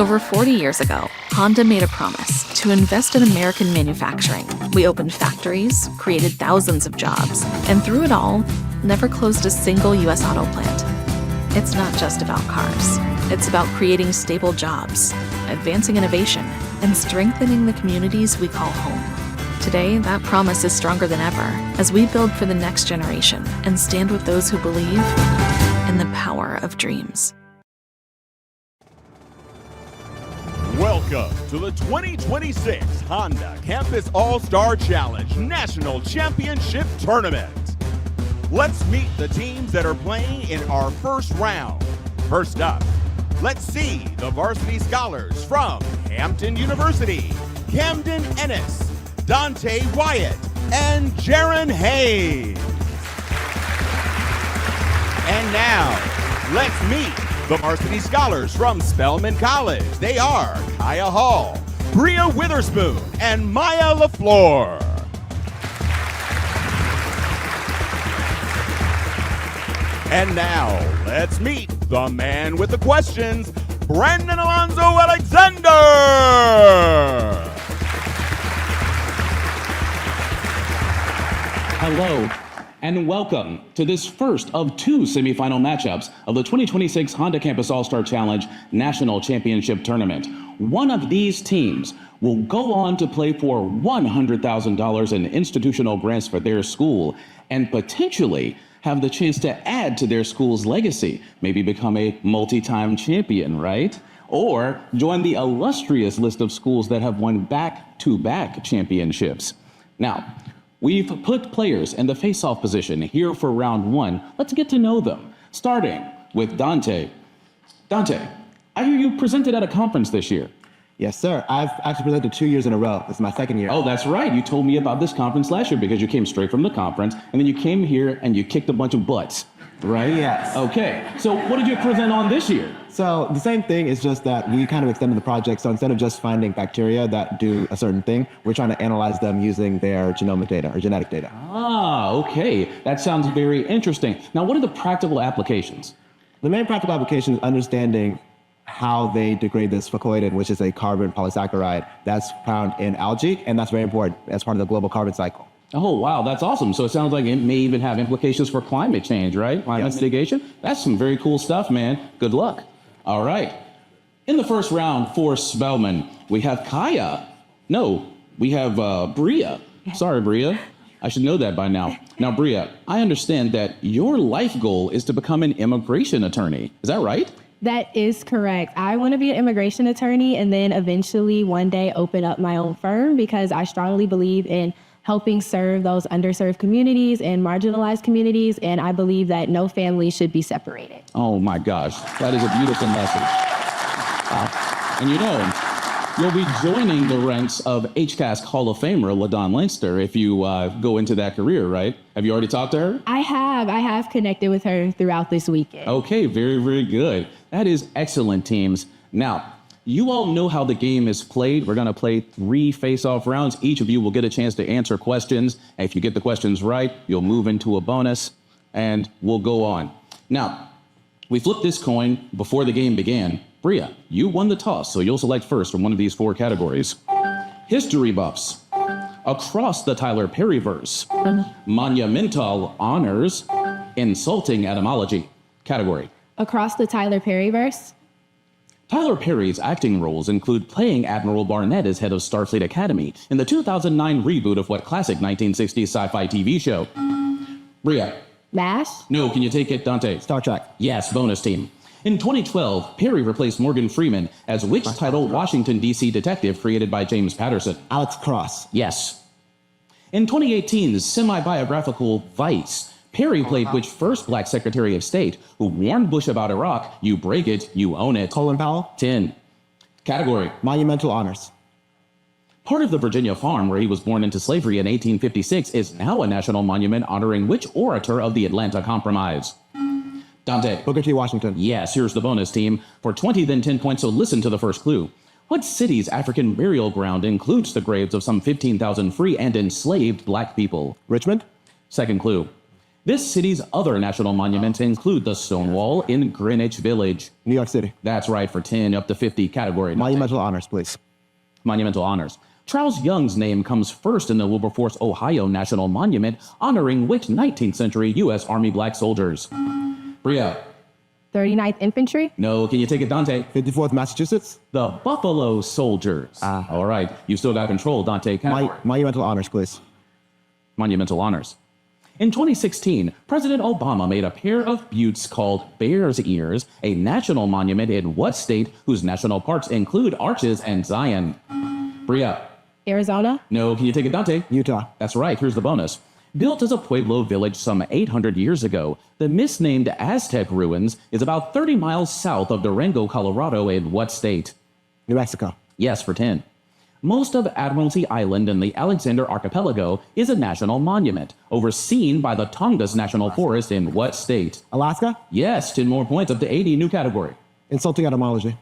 Over 40 years ago, Honda made a promise to invest in American manufacturing. We opened factories, created thousands of jobs, and through it all, never closed a single U.S. auto plant. It's not just about cars. It's about creating stable jobs, advancing innovation, and strengthening the communities we call home. Today, that promise is stronger than ever as we build for the next generation and stand with those who believe in the power of dreams. Welcome to the 2026 Honda Campus All-Star Challenge National Championship Tournament. Let's meet the teams that are playing in our first round. First up, let's see the varsity scholars from Hampton University, Camden Ennis, Dante Wyatt, and Jaron Hayes. And now, let's meet the varsity scholars from Spelman College. They are Kaya Hall, Bria Witherspoon, and Maya LaFleur. And now, let's meet the man with the questions, Brandon Alonzo Alexander. Hello, and welcome to this first of two semifinal matchups of the 2026 Honda Campus All-Star Challenge National Championship Tournament. One of these teams will go on to play for $100,000 in institutional grants for their school and potentially have the chance to add to their school's legacy, maybe become a multi-time champion, right? Or join the illustrious list of schools that have won back-to-back championships. Now, we've put players in the face-off position here for round one. Let's get to know them, starting with Dante. Dante, I hear you presented at a conference this year. Yes, sir. I've actually presented 2 years in a row. This is my second year. Oh, that's right. You told me about this conference last year because you came straight from the conference, and then you came here and you kicked a bunch of butts, right? Yes. Okay. So what did you present on this year? So the same thing is just that we kind of extended the project. So instead of just finding bacteria that do a certain thing, we're trying to analyze them using their genomic data or genetic data. Ah, okay. That sounds very interesting. Now, what are the practical applications? The main practical application is understanding how they degrade this fucoidin, which is a carbon polysaccharide that's found in algae, and that's very important as part of the global carbon cycle. Oh, wow, that's awesome. So it sounds like it may even have implications for climate change, right? Climate mitigation? That's some very cool stuff, man. Good luck. All right. In the first round for Spelman, we have Kaya. No, we have Bria. Sorry, Bria. I should know that by now. Now, Bria, I understand that your life goal is to become an immigration attorney. Is that right? That is correct. I want to be an immigration attorney and then eventually one day open up my own firm because I strongly believe in helping serve those underserved communities and marginalized communities, and I believe that no family should be separated. Oh my gosh, that is a beautiful message. And you know, you'll be joining the ranks of HCAS Hall of Famer LaDon Leinster if you go into that career, right? Have you already talked to her? I have connected with her throughout this weekend. Okay, very, very good. That is excellent, teams. Now, you all know how the game is played. We're going to play 3 face-off rounds. Each of you will get a chance to answer questions. If you get the questions right, you'll move into a bonus, and we'll go on. Now, we flipped this coin before the game began. Bria, you won the toss, so you'll select first from one of these 4 categories. History buffs, across the Tyler Perry verse, monumental honors, insulting etymology. Category. Across the Tyler Perry verse? Tyler Perry's acting roles include playing Admiral Barnett as head of Starfleet Academy in the 2009 reboot of what classic 1960s sci-fi TV show? Bria. MASH? No, can you take it, Dante? Star Trek. Yes, bonus team. In 2012, Perry replaced Morgan Freeman as which title Washington, D.C. detective created by James Patterson? Alex Cross. Yes. In 2018's semi-biographical Vice, Perry played which first black Secretary of State who warned Bush about Iraq? You break it, you own it. Colin Powell. 10. Category. Monumental honors. Part of the Virginia farm where he was born into slavery in 1856 is now a national monument honoring which orator of the Atlanta Compromise? Dante. Booker T. Washington. Yes, here's the bonus team. For 20, then 10 points, so listen to the first clue. What city's African burial ground includes the graves of some 15,000 free and enslaved black people? Richmond. Second clue. This city's other national monuments include the Stone Wall in Greenwich Village. New York City. That's right, for 10 up to 50 category. Monumental honors, please. Monumental honors. Charles Young's name comes first in the Wilberforce, Ohio National Monument, honoring which 19th century U.S. Army black soldiers? Bria. 39th Infantry. No, can you take it, Dante? 54th Massachusetts. The Buffalo Soldiers. All right, you still got control, Dante. Monumental honors, please. Monumental honors. In 2016, President Obama made a pair of buttes called Bears Ears a national monument in what state whose national parks include Arches and Zion? Bria. Arizona. No, can you take it, Dante? Utah. That's right, here's the bonus. Built as a Pueblo village some 800 years ago, the misnamed Aztec ruins is about 30 miles south of Durango, Colorado in what state? New Mexico. Yes, for 10. Most of Admiralty Island in the Alexander Archipelago is a national monument, overseen by the Tongass National Forest in what state? Alaska. Yes, 10 more points, up to 80, new category. Insulting etymology.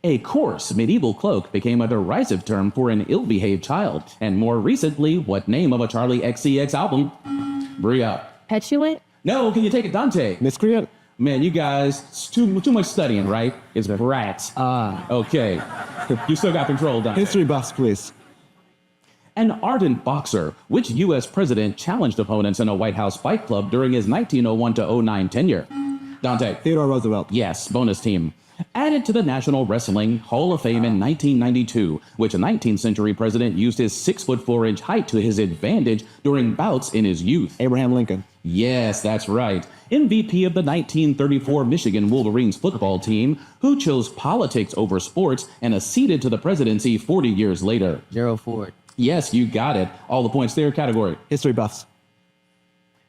A coarse medieval cloak became a derisive term for an ill-behaved child, and more recently, what name of a Charlie XCX album? Bria. Petulant. No, can you take it, Dante? Miscreant. Man, you guys, it's too much studying, right? It's rats. Okay. You still got control, Dante. History buffs, please. An ardent boxer, which U.S. president challenged opponents in a White House fight club during his 1901 to 09 tenure? Dante. Theodore Roosevelt. Yes, bonus team. Added to the National Wrestling Hall of Fame in 1992, which a 19th century president used his 6'4" height to his advantage during bouts in his youth. Abraham Lincoln. Yes, that's right. MVP of the 1934 Michigan Wolverines football team, who chose politics over sports and acceded to the presidency 40 years later. Gerald Ford. Yes, you got it. All the points there, category. History buffs.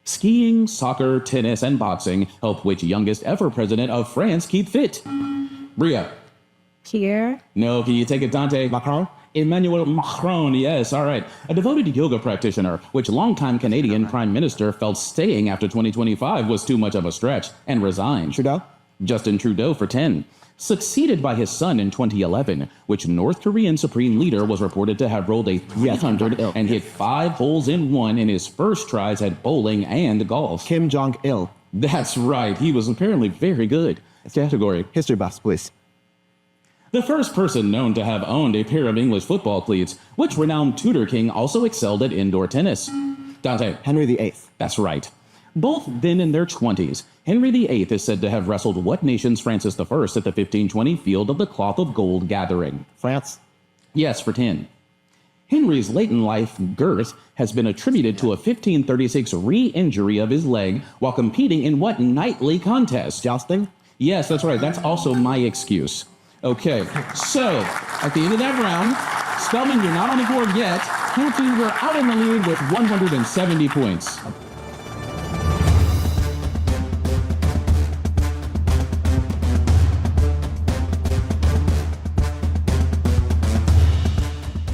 Skiing, soccer, tennis, and boxing help which youngest ever president of France keep fit? Bria. Pierre. No, can you take it, Dante? Macron. Emmanuel Macron, yes, all right. A devoted yoga practitioner, which longtime Canadian Prime Minister felt staying after 2025 was too much of a stretch and resigned. Trudeau. Justin Trudeau for 10. Succeeded by his son in 2011, which North Korean Supreme Leader was reported to have rolled a 300 and hit 5 holes in one in his first tries at bowling and golf. Kim Jong-il. That's right, he was apparently very good. Category. History buffs, please. The first person known to have owned a pair of English football cleats, which renowned Tudor king also excelled at indoor tennis. Dante. Henry VIII. That's right. Both then in their 20s, Henry VIII is said to have wrestled what nation's Francis I at the 1520 Field of the Cloth of Gold gathering? France. Yes, for 10. Henry's late-in life girth has been attributed to a 1536 re-injury of his leg while competing in what knightly contest? Jousting. Yes, that's right. That's also my excuse. Okay, so at the end of that round, Spelman, you're not on the board yet. Hampton, we're out in the lead with 170 points.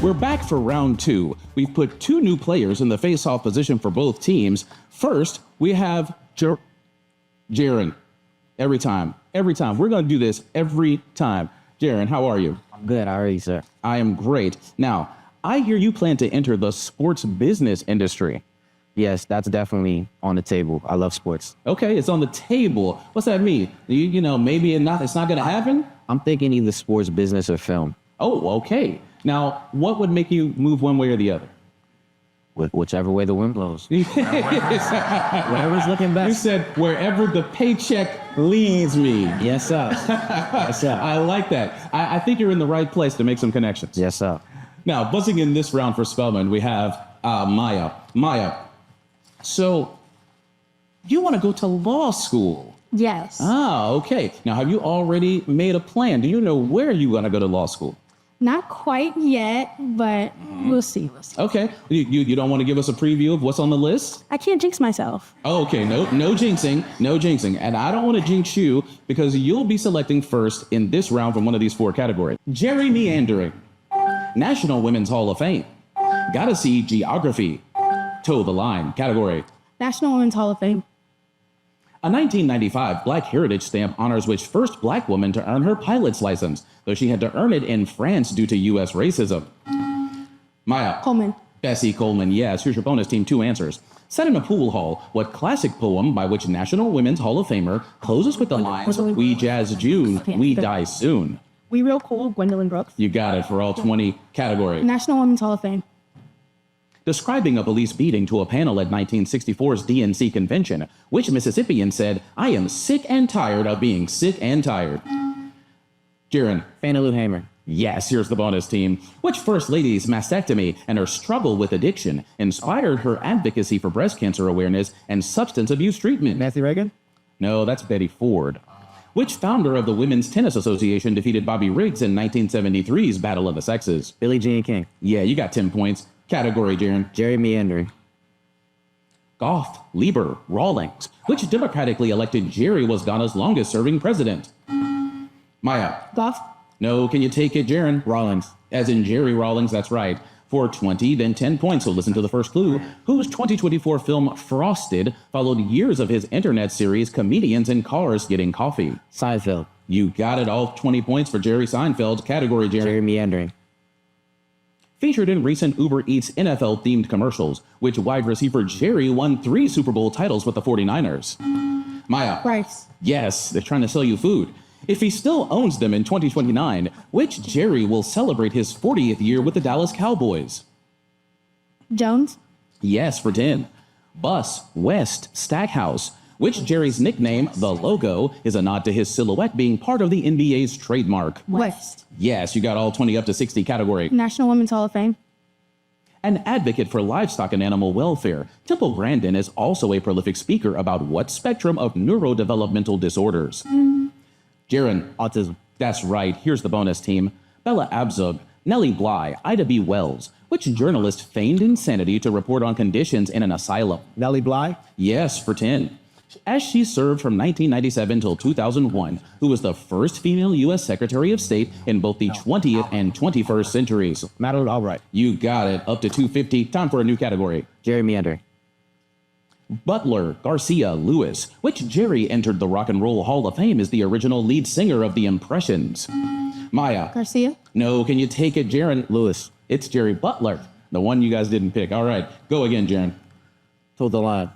We're back for round 2. We've put 2 new players in the face-off position for both teams. First, we have Jaron. Every time. We're going to do this every time. Jaron, how are you? I'm good. How are you, sir? I am great. Now, I hear you plan to enter the sports business industry. Yes, that's definitely on the table. I love sports. Okay, it's on the table. What's that mean? You know, maybe it's not going to happen? I'm thinking either sports, business, or film. Oh, okay. Now, what would make you move one way or the other? Whichever way the wind blows. Whatever's looking You best. said, wherever the paycheck leads me. Yes, sir. Yes, sir. I like that. I think you're in the right place to make some connections. Yes, sir. Now, buzzing in this round for Spelman, we have Maya. Maya, so you want to go to law school? Yes. Okay. Now, have you already made a plan? Do you know where you want to go to law school? Not quite yet, but we'll see. Okay. You don't want to give us a preview of what's on the list? I can't jinx myself. Okay, no jinxing. And I don't want to jinx you because you'll be selecting first in this round from one of these 4 categories. Gerrymandering, National Women's Hall of Fame, Gotta See Geography, Toe the Line category. National Women's Hall of Fame. A 1995 Black Heritage Stamp honors which first Black woman to earn her pilot's license, though she had to earn it in France due to U.S. racism. Maya. Coleman. Bessie Coleman, yes. Here's your bonus team, 2 answers. Set in a pool hall, what classic poem by which National Women's Hall of Famer closes with the lines, "We Jazz June, we die soon"? We Real Cool, Gwendolyn Brooks. You got it for all 20 category. National Women's Hall of Fame. Describing a police beating to a panel at 1964's DNC convention, which Mississippian said, "I am sick and tired of being sick and tired"? Jiren. Fannie Lou Hamer. Yes, here's the bonus team. Which First Lady's mastectomy and her struggle with addiction inspired her advocacy for breast cancer awareness and substance abuse treatment? Nancy Reagan? No, that's Betty Ford. Which founder of the Women's Tennis Association defeated Bobby Riggs in 1973's Battle of the Sexes? Billie Jean King. Yeah, you got 10 points. Category, Jiren. Jerry Meandering. Goff, Lieber, Rawlings. Which democratically elected Jerry was Ghana's longest serving president? Maya. Goff. No, can you take it, Jiren? Rawlings. As in Jerry Rawlings, that's right. For 20, then 10 points. So listen to the first clue. Whose 2024 film Frosted followed years of his internet series Comedians in Cars Getting Coffee? Seinfeld. You got it, all 20 points for Jerry Seinfeld. Category, Jerry. Jerry Meandering. Featured in recent Uber Eats NFL-themed commercials, which wide receiver Jerry won 3 Super Bowl titles with the 49ers? Maya. Rice. Yes, they're trying to sell you food. If he still owns them in 2029, which Jerry will celebrate his 40th year with the Dallas Cowboys? Jones. Yes, for 10. Bus, West, Stackhouse. Which Jerry's nickname, the logo, is a nod to his silhouette being part of the NBA's trademark? West. Yes, you got all 20 up to 60 category. National Women's Hall of Fame. An advocate for livestock and animal welfare, Temple Grandin is also a prolific speaker about what spectrum of neurodevelopmental disorders? Jiren. Autism. That's right. Here's the bonus team. Bella Abzug, Nellie Bly, Ida B. Wells. Which journalist feigned insanity to report on conditions in an asylum? Nellie Bly? Yes, for 10. As she served from 1997 till 2001, who was the first female U.S. Secretary of State in both the 20th and 21st centuries? Madeleine Albright. You got it. Up to 250. Time for a new category. Jerry Meandering. Butler, Garcia, Lewis. Which Jerry entered the Rock and Roll Hall of Fame as the original lead singer of The Impressions? Maya. Garcia. No, can you take it, Jaron? Lewis. It's Jerry Butler, the one you guys didn't pick. All right, go again, Jaron. Told the line.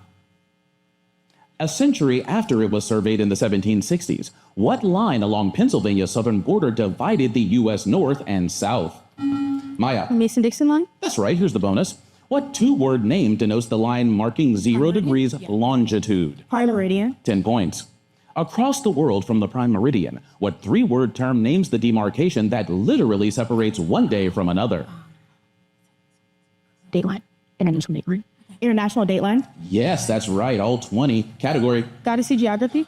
A century after it was surveyed in the 1760s, what line along Pennsylvania's southern border divided the U.S. North and South? Maya. Mason-Dixon line. That's right, here's the bonus. What 2-word name denotes the line marking 0 degrees longitude? Prime Meridian. 10 points. Across the world from the prime meridian, what 3-word term names the demarcation that literally separates one day from another? Dateline. International Dateline. International Dateline. Yes, that's right, all 20. Category. Gotta see geography.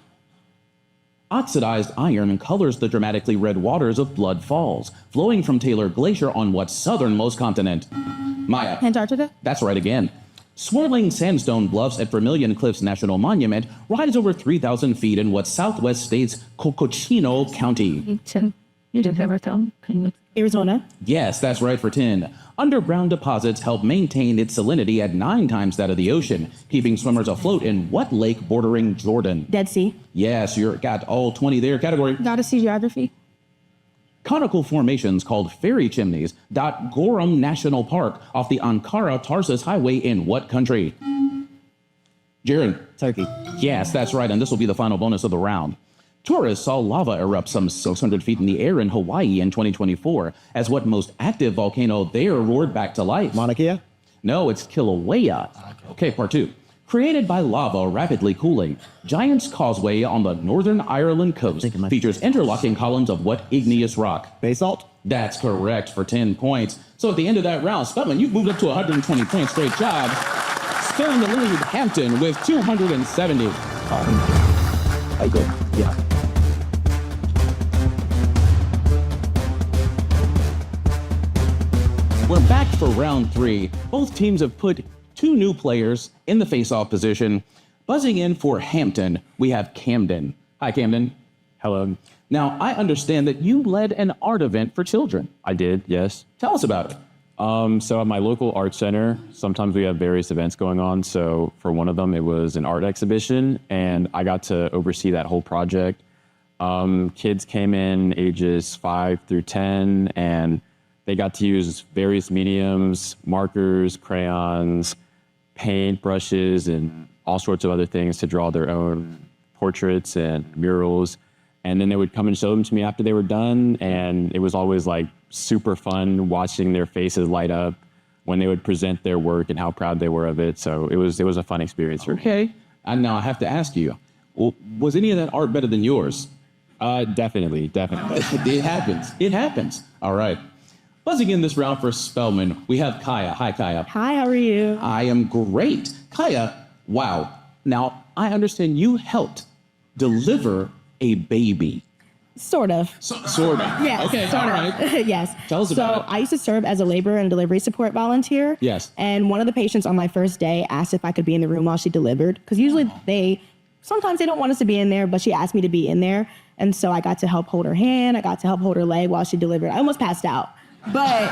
Oxidized iron colors the dramatically red waters of Blood Falls, flowing from Taylor Glacier on what southernmost continent? Maya. Antarctica. That's right again. Swirling sandstone bluffs at Vermilion Cliffs National Monument rise over 3,000 feet in what southwest state's Cocochino County? Arizona. Yes, that's right for 10. Underground deposits help maintain its salinity at 9 times that of the ocean, keeping swimmers afloat in what lake bordering Jordan? Dead Sea. Yes, you got all 20 there. Category. Gotta see geography. Conical formations called fairy chimneys dot Gorum National Park off the Ankara-Tarsus Highway in what country? Jaron. Turkey. Yes, that's right, and this will be the final bonus of the round. Tourists saw lava erupt some 600 feet in the air in Hawaii in 2024 as what most active volcano there roared back to life? Mauna Kea? No, it's Kilauea. Okay, part 2. Created by lava rapidly cooling, Giant's Causeway on the Northern Ireland coast features interlocking columns of what igneous rock? Basalt? That's correct for 10 points. So at the end of that round, Spelman, you've moved up to 120 points. Great job. Sparing the lead, Hampton with 270. I go. Yeah. We're back for round 3. Both teams have put 2 new players in the face-off position. Buzzing in for Hampton, we have Camden. Hi, Camden. Hello. Now, I understand that you led an art event for children. I did, yes. Tell us about it. So at my local art center, sometimes we have various events going on. So for one of them, it was an art exhibition, and I got to oversee that whole project. Kids came in ages 5 through 10, and they got to use various mediums, markers, crayons, paint brushes, and all sorts of other things to draw their own portraits and murals. And then they would come and show them to me after they were done. And it was always like super fun watching their faces light up when they would present their work and how proud they were of it. So it was a fun experience for me. Okay. And now I have to ask you, was any of that art better than yours? Definitely. It happens. It happens. All right. Buzzing in this round for Spelman, we have Kaya. Hi, Kaya. Hi, how are you? I am great. Kaya, wow. Now, I understand you helped deliver a baby. Sort of. Sort of. Yes. Okay, sort all of. right. Yes. Tell us about it. So I used to serve as a labor and delivery support volunteer. Yes. And one of the patients on my first day asked if I could be in the room while she delivered. Because usually sometimes they don't want us to be in there, but she asked me to be in there. And so I got to help hold her hand. I got to help hold her leg while she delivered. I almost passed out, but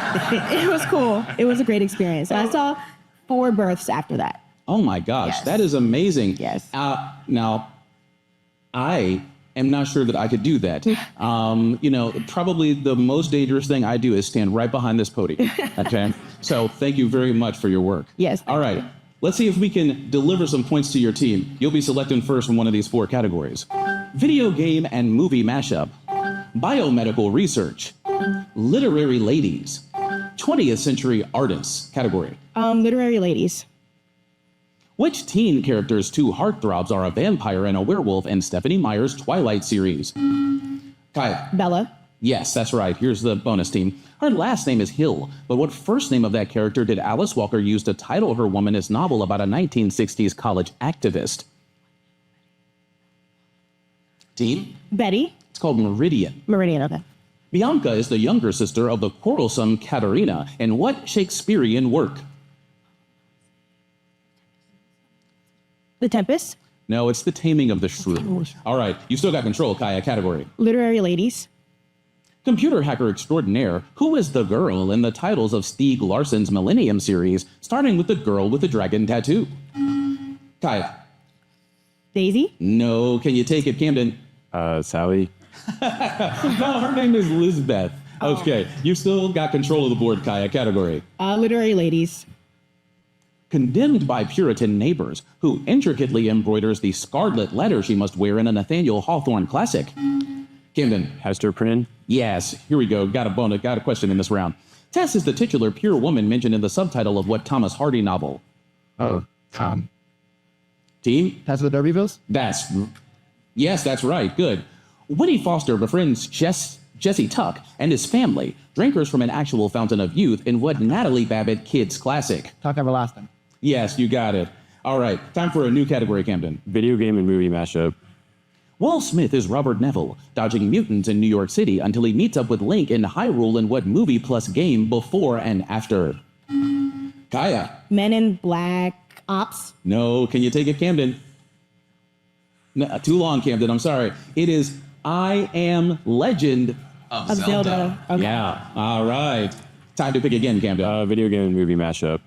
it was cool. It was a great experience. And I saw 4 births after that. Oh my gosh, Yes. that is amazing. Yes. Now, I am not sure that I could do that. Probably the most dangerous thing I do is stand right behind this podium. Okay. So thank you very much for your work. Yes. All right. Let's see if we can deliver some points to your team. You'll be selecting first in one of these 4 categories: video game and movie mashup, biomedical research, literary ladies, 20th century artists category. Literary ladies. Which teen character's 2 heartthrobs are a vampire and a werewolf in Stephanie Meyer's Twilight series? Kaya. Bella. Yes, that's right. Here's the bonus team. Her last name is Hill, but what first name of that character did Alice Walker use to title her womanist novel about a 1960s college activist? Team? Betty. It's called Meridian. Meridian, okay. Bianca is the younger sister of the quarrelsome Katerina in what Shakespearean work? The Tempest. No, it's The Taming of the Shrew. All right, you still got control, Kaya. Category. Literary ladies. Computer hacker extraordinaire, who is the girl in the titles of Stieg Larsson's Millennium series, starting with the girl with the dragon tattoo? Kaya. Daisy. No, can you take it, Camden? Sally. No, her name is Lizbeth. Okay, you've still got control of the board, Kaya. Category. Literary ladies. Condemned by Puritan neighbors, who intricately embroiders the scarlet letter she must wear in a Nathaniel Hawthorne classic? Camden. Hester Prynne. Yes, here we go. Got a question in this round. Tess is the titular pure woman mentioned in the subtitle of what Thomas Hardy novel? Oh, Tom. Team? Tess of the D'Urbervilles? Yes, that's right. Good. Whitney Foster befriends Jesse Tuck and his family, drinkers from an actual fountain of youth, in what Natalie Babbitt kids classic? Talk Everlasting. Yes, you got it. All right, time for a new category, Camden. Video game and movie mashup. Will Smith is Robert Neville, dodging mutants in New York City until he meets up with Link in Hyrule in what movie plus game before and after? Kaya. Men in Black Ops. No, can you take it, Camden? No, too long, Camden, I'm sorry. It is I Am Legend of Zelda. Okay. Yeah, all right. Time to pick again, Camden. Video game and movie mashup.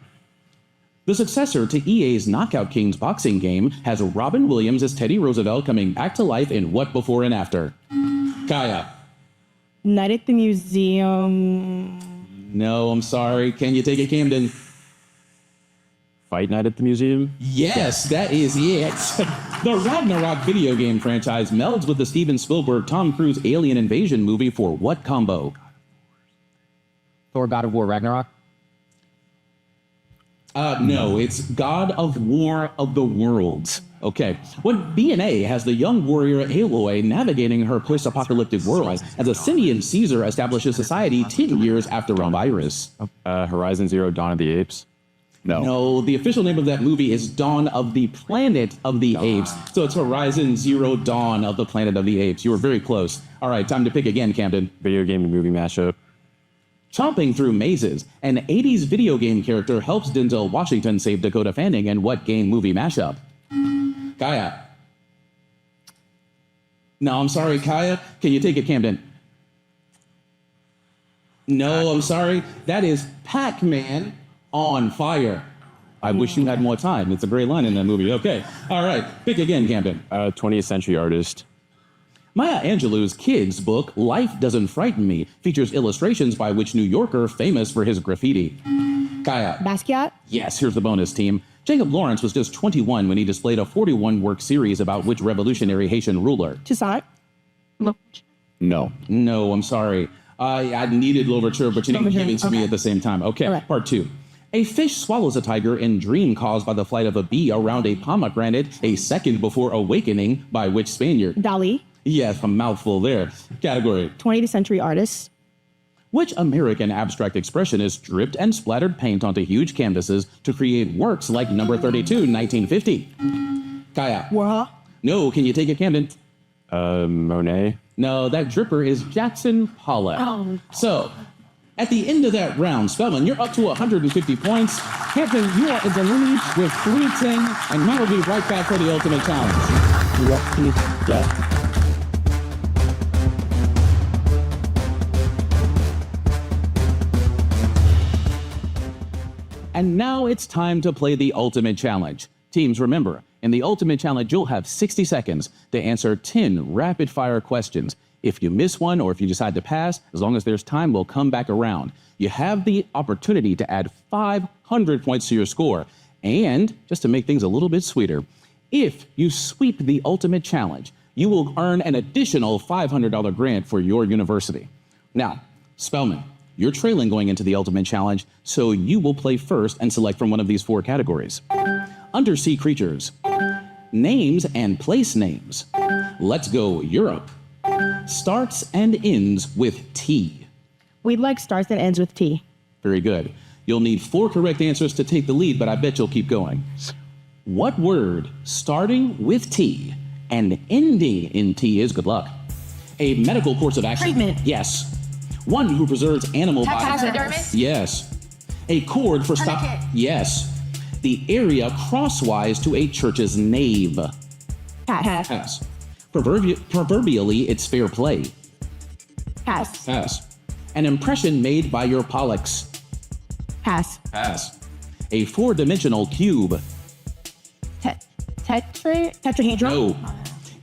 The successor to EA's Knockout Kings boxing game has Robin Williams as Teddy Roosevelt coming back to life in what before and after? Kaya. Night at the Museum. No, I'm sorry. Can you take it, Camden? Fight Night at the Museum. Yes, that is it. The Ragnarok video game franchise melds with the Steven Spielberg Tom Cruise alien invasion movie for what combo? Thor: God of War Ragnarok. No, it's God of War of the Worlds. Okay. When B&A has the young warrior Aloy navigating her post-apocalyptic world as a simian Caesar establishes society 10 years after a virus. Horizon Zero Dawn of the Apes. No, the official name of that movie is Dawn of the Planet of the Apes. So it's Horizon Zero Dawn of the Planet of the Apes. You were very close. All right, time to pick again, Camden. Video game and movie mashup. Chomping through mazes, an 80s video game character helps Denzel Washington save Dakota Fanning in what game movie mashup? Kaya. No, I'm sorry, Kaya. Can you take it, Camden? No, I'm sorry. That is Pac-Man on Fire. I wish you had more time. It's a great line in that movie. Okay. All right. Pick again, Camden. 20th century artist. Maya Angelou's kids' book, Life Doesn't Frighten Me, features illustrations by which New Yorker famous for his graffiti? Kaya. Basquiat. Yes, here's the bonus, team. Jacob Lawrence was just 21 when he displayed a 41-work series about which revolutionary Haitian ruler? Toussaint. No, I'm sorry. I needed Louverture, but you didn't give it to me at the same time. Okay, All right. Part 2. A fish swallows a tiger in dream caused by the flight of a bee around a pomegranate a second before awakening by which Spaniard? Dali. Yes, a mouthful there. Category. 20th century artist. Which American abstract expressionist dripped and splattered paint onto huge canvases to create works like Number 32, 1950? Kaya. Warhol. No, can you take it, Camden? Monet. No, that dripper is Jackson Pollock. So, at the end of that round, Spelman, you're up to 150 points. Hampton, you are in the lead with 310, and now we'll be right back for the ultimate challenge. Yeah. And now it's time to play the ultimate challenge. Teams, remember, in the ultimate challenge, you'll have 60 seconds to answer 10 rapid-fire questions. If you miss one or if you decide to pass, as long as there's time, we'll come back around. You have the opportunity to add 500 points to your score. And, just to make things a little bit sweeter, if you sweep the ultimate challenge, you will earn an additional $500 grant for your university. Now, Spelman, you're trailing going into the ultimate challenge, so you will play first and select from one of these 4 categories. Undersea creatures, names and place names, let's go Europe, starts and ends with T. We'd like starts and ends with T. Very good. You'll need 4 correct answers to take the lead, but I bet you'll keep going. What word starting with T and ending in T is, good luck, a medical course of action? Treatment. Yes. One who preserves animal bodies? Taxidermist. Yes. A cord for stop? Tourniquet. Yes. The area crosswise to a church's nave? Pass. Pass. Proverbially, it's fair play? Pass. Pass. An impression made by your pollux? Pass. Pass. A 4-dimensional cube? Tetrahedron. No.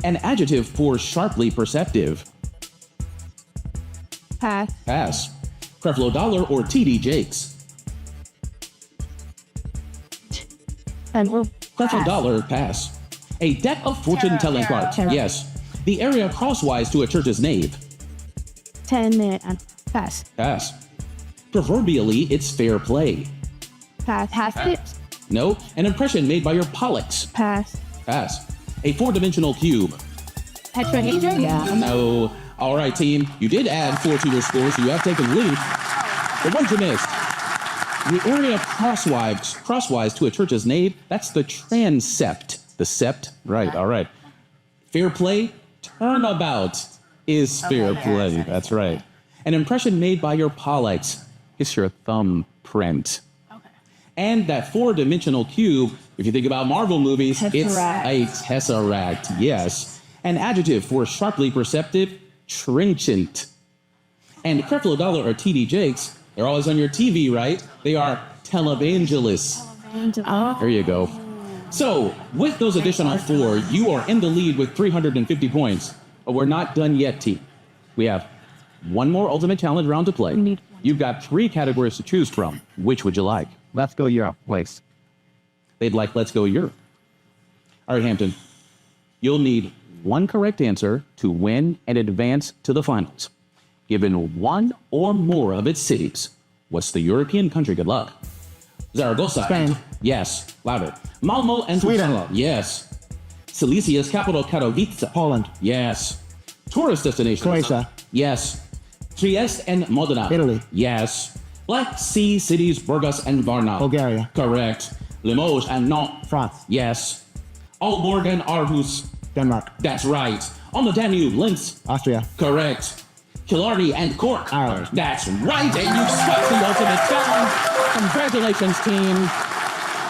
An adjective for sharply perceptive? Pass. Pass. Creflo Dollar or TD Jakes? Creflo Dollar, pass. A deck of fortune-telling cards? Tarot. Yes. The area crosswise to a church's nave? Pass. Pass. Proverbially, it's fair play? Pass. No. An impression made by your pollux? Pass. Pass. A 4-dimensional cube? Tetrahedron. Yeah. No. All right, team. You did add 4 to your score, so you have taken the lead. The ones you missed. The area crosswise to a church's nave, that's the transept. The sept? Right, all right. Fair play? Turnabout is fair play. That's right. An impression made by your pollux is your thumbprint. Okay. And that 4-dimensional cube, if you think about Marvel movies, it's a tesseract. Yes. An adjective for sharply perceptive, trenchant. And Creflo Dollar or TD Jakes, they're always on your TV, right? They are televangelists. There you go. So, with those additional 4, you are in the lead with 350 points. But we're not done yet, team. We have one more Ultimate Challenge round to play. You've got 3 categories to choose from. Which would you like? Let's go Europe, please. They'd like Let's Go Europe. All right, Hampton. You'll need 1 correct answer to win and advance to the finals. Given 1 or more of its cities, what's the European country? Good luck. Zaragoza. Spain. Yes. Louder. Malmo and Sweden. Uppsala. Yes. Silesia's capital, Katowice. Poland. Yes. Tourist destinations. Croatia. Yes. Trieste and Modena. Italy. Yes. Black Sea cities, Burgos and Varna. Bulgaria. Correct. Limoges and Nantes. France. Yes. Aalborg and Aarhus. Denmark. That's right. On the Danube, Linz. Austria. Correct. Killarney and Cork. Ireland. That's right, and you swept the ultimate challenge. Congratulations, team.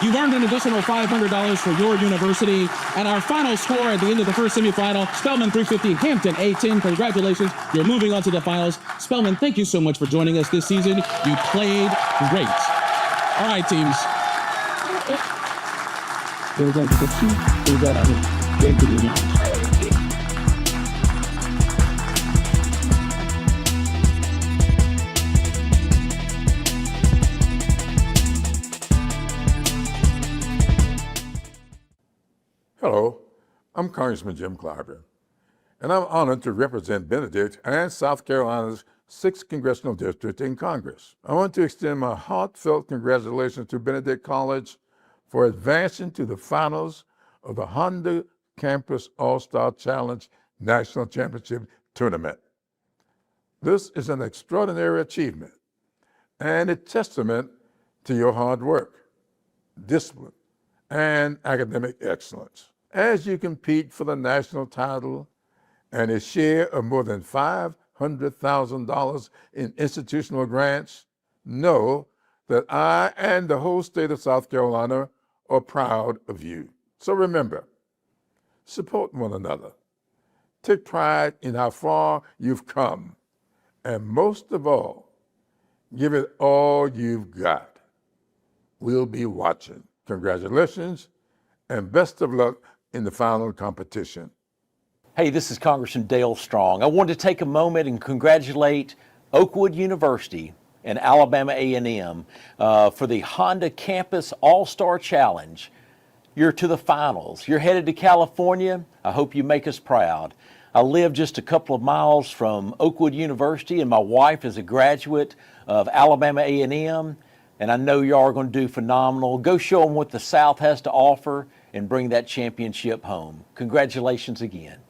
You've earned an additional $500 for your university. And our final score at the end of the first semifinal, Spelman 350, Hampton 810. Congratulations. You're moving on to the finals. Spelman, thank you so much for joining us this season. You played great. All right, teams. I'm Congressman Jim Clyburn, and I'm honored to represent Benedict and South Carolina's 6th Congressional District in Congress. I want to extend my heartfelt congratulations to Benedict College for advancing to the finals of the Honda Campus All-Star Challenge National Championship Tournament. This is an extraordinary achievement and a testament to your hard work, discipline, and academic excellence. As you compete for the national title and a share of more than $500,000 in institutional grants, know that I and the whole state of South Carolina are proud of you. So remember, support one another. Take pride in how far you've come. And most of all, give it all you've got. We'll be watching. Congratulations and best of luck in the final competition. Hey, this is Congressman Dale Strong. I wanted to take a moment and congratulate Oakwood University and Alabama A&M for the Honda Campus All-Star Challenge. You're to the finals. You're headed to California. I hope you make us proud. I live just a couple of miles from Oakwood University, and my wife is a graduate of Alabama A&M, and I know y'all are going to do phenomenal. Go show them what the South has to offer and bring that championship home. Congratulations again.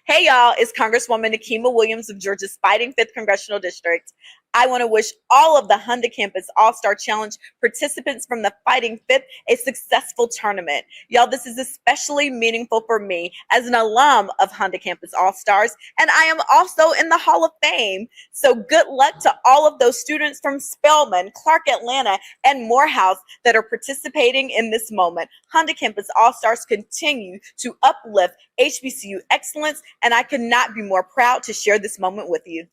Hey y'all, it's Congresswoman Nikema Williams of Georgia's Fighting 5th Congressional District. I want to wish all of the Honda Campus All-Star Challenge participants from the Fighting 5th a successful tournament. Y'all, this is especially meaningful for me as an alum of Honda Campus All-Stars, and I am also in the Hall of Fame. So good luck to all of those students from Spelman, Clark Atlanta, and Morehouse that are participating in this moment. Honda Campus All-Stars continue to uplift HBCU excellence, and I could not be more proud to share this moment with you.